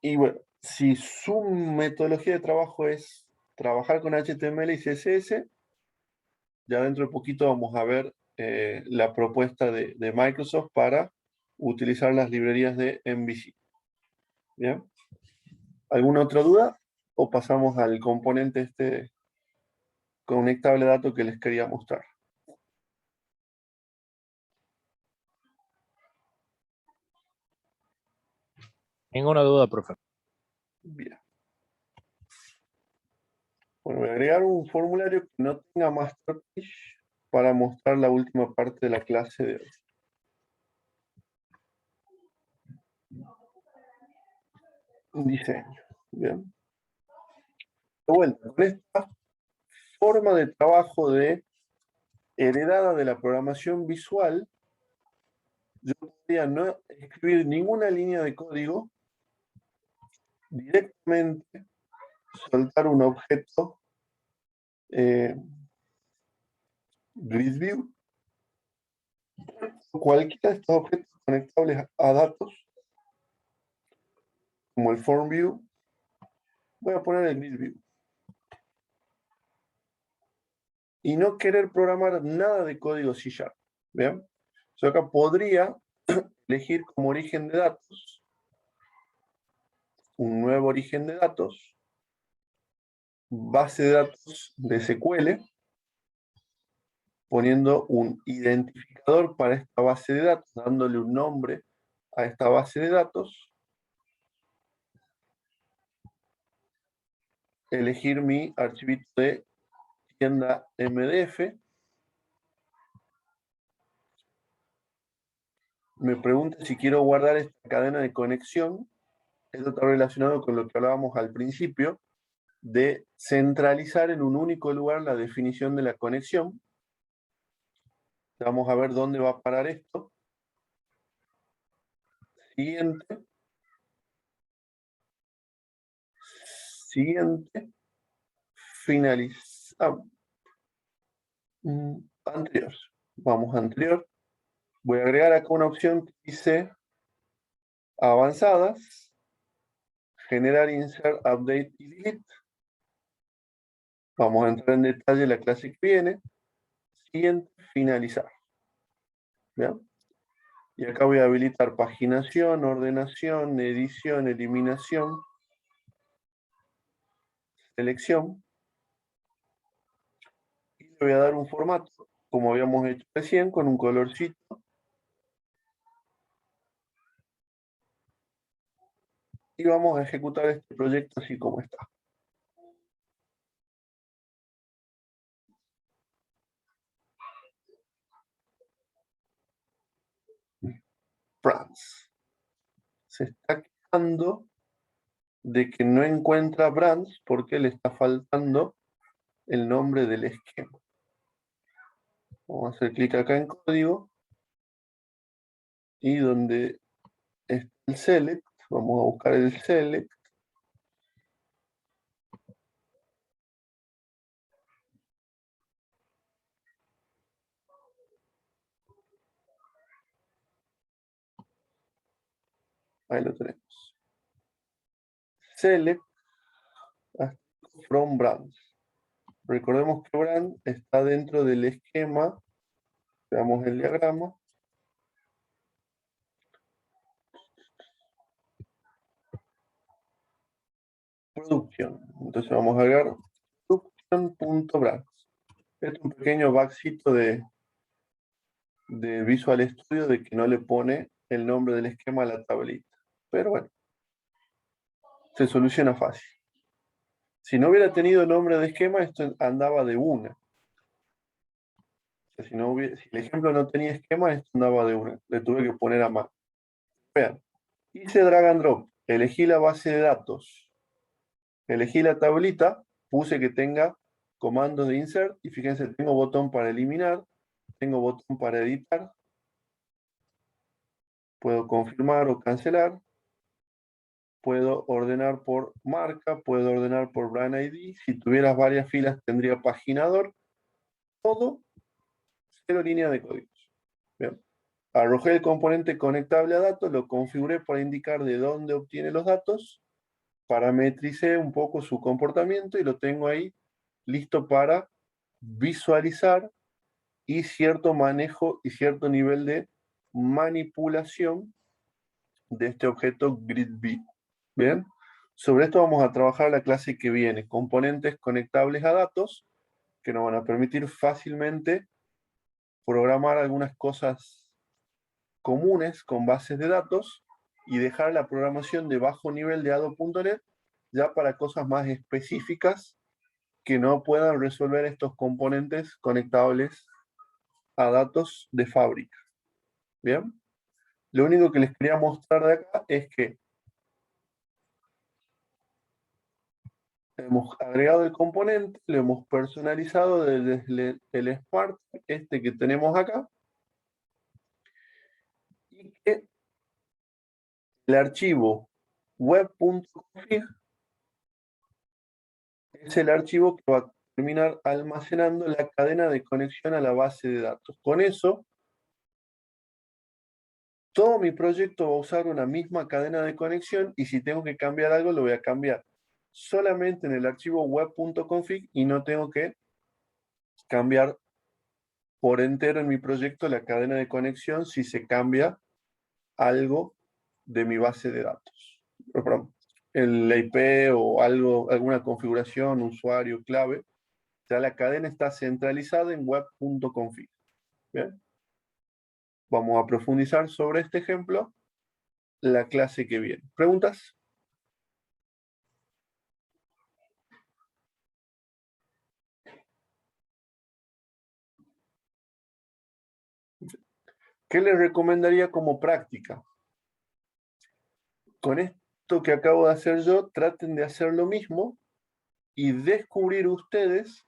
Y bueno, si su metodología de trabajo es trabajar con HTML y CSS, ya dentro de poquito vamos a ver la propuesta de Microsoft para utilizar las librerías de MVC. ¿Bien? ¿Alguna otra duda? ¿O pasamos al componente este conectable dato que les quería mostrar? Ninguna duda, profe. Bien. Bueno, voy a agregar un formulario que no tenga master page para mostrar la última parte de la clase de hoy. Diseño. Bien. De vuelta, con esta forma de trabajo heredada de la programación visual, yo podría no escribir ninguna línea de código, directamente soltar un objeto grid view, cualquiera de estos objetos conectables a datos, como el form view, voy a poner el grid view. Y no querer programar nada de código C#. ¿Bien? Yo acá podría elegir como origen de datos un nuevo origen de datos, base de datos de SQL, poniendo un identificador para esta base de datos, dándole un nombre a esta base de datos, elegir mi archivito de tienda MDF. Me pregunta si quiero guardar esta cadena de conexión. Esto está relacionado con lo que hablábamos al principio, de centralizar en un único lugar la definición de la conexión. Vamos a ver dónde va a parar esto. Siguiente. Siguiente. Finalizar. Anterior. Vamos a anterior. Voy a agregar acá una opción que dice avanzadas. Generar, insert, update y delete. Vamos a entrar en detalle la clase que viene. Siguiente, finalizar. ¿Bien? Y acá voy a habilitar paginación, ordenación, edición, eliminación, selección. Y le voy a dar un formato, como habíamos hecho recién, con un colorcito. Y vamos a ejecutar este proyecto así como está. Brands. Se está quejando de que no encuentra brands porque le está faltando el nombre del esquema. Vamos a hacer clic acá en código y donde está el select, vamos a buscar el select. Ahí lo tenemos. Select from brands. Recordemos que brand está dentro del esquema. Veamos el diagrama. Producción. Entonces vamos a agregar production.brands. Este es un pequeño bugcito de Visual Studio de que no le pone el nombre del esquema a la tablita. Pero bueno, se soluciona fácil. Si no hubiera tenido nombre de esquema, esto andaba de una. Si el ejemplo no tenía esquema, esto andaba de una. Le tuve que poner a mano. Vean, hice drag and drop, elegí la base de datos, elegí la tablita, puse que tenga comandos de insert y fíjense, tengo botón para eliminar, tengo botón para editar, puedo confirmar o cancelar, puedo ordenar por marca, puedo ordenar por brand ID, si tuvieras varias filas tendría paginador, todo, 0 línea de códigos. Bien. Arrojé el componente conectable a datos, lo configuré para indicar de dónde obtiene los datos, parametricé un poco su comportamiento y lo tengo ahí listo para visualizar y cierto manejo y cierto nivel de manipulación de este objeto GridView. Bien, sobre esto vamos a trabajar la clase que viene, componentes conectables a datos que nos van a permitir fácilmente programar algunas cosas comunes con bases de datos y dejar la programación de bajo nivel de Ado.NET ya para cosas más específicas que no puedan resolver estos componentes conectables a datos de fábrica. ¿Bien? Lo único que les quería mostrar de acá es que hemos agregado el componente, lo hemos personalizado desde el Smart, este que tenemos acá, y que el archivo web.config es el archivo que va a terminar almacenando la cadena de conexión a la base de datos. Con eso, todo mi proyecto va a usar una misma cadena de conexión y si tengo que cambiar algo, lo voy a cambiar solamente en el archivo web.config y no tengo que cambiar por entero en mi proyecto la cadena de conexión si se cambia algo de mi base de datos. Perdón, el IP o algo, alguna configuración, usuario, clave, ya la cadena está centralizada en web.config. ¿Bien? Vamos a profundizar sobre este ejemplo la clase que viene. ¿Preguntas? ¿Qué les recomendaría como práctica? Con esto que acabo de hacer yo, traten de hacer lo mismo y descubrir ustedes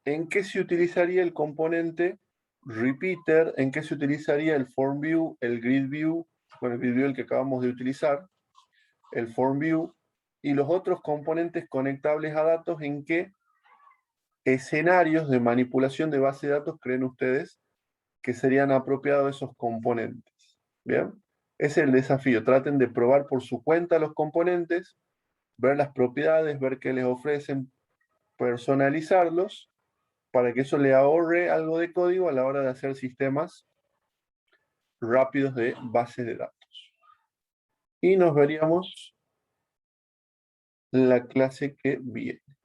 en qué se utilizaría el componente repeater, en qué se utilizaría el form view, el grid view, bueno, el grid view el que acabamos de utilizar, el form view y los otros componentes conectables a datos, en qué escenarios de manipulación de base de datos creen ustedes que serían apropiados esos componentes. ¿Bien? Ese es el desafío. Traten de probar por su cuenta los componentes, ver las propiedades, ver qué les ofrecen, personalizarlos, para que eso le ahorre algo de código a la hora de hacer sistemas rápidos de base de datos. Y nos veríamos la clase que viene.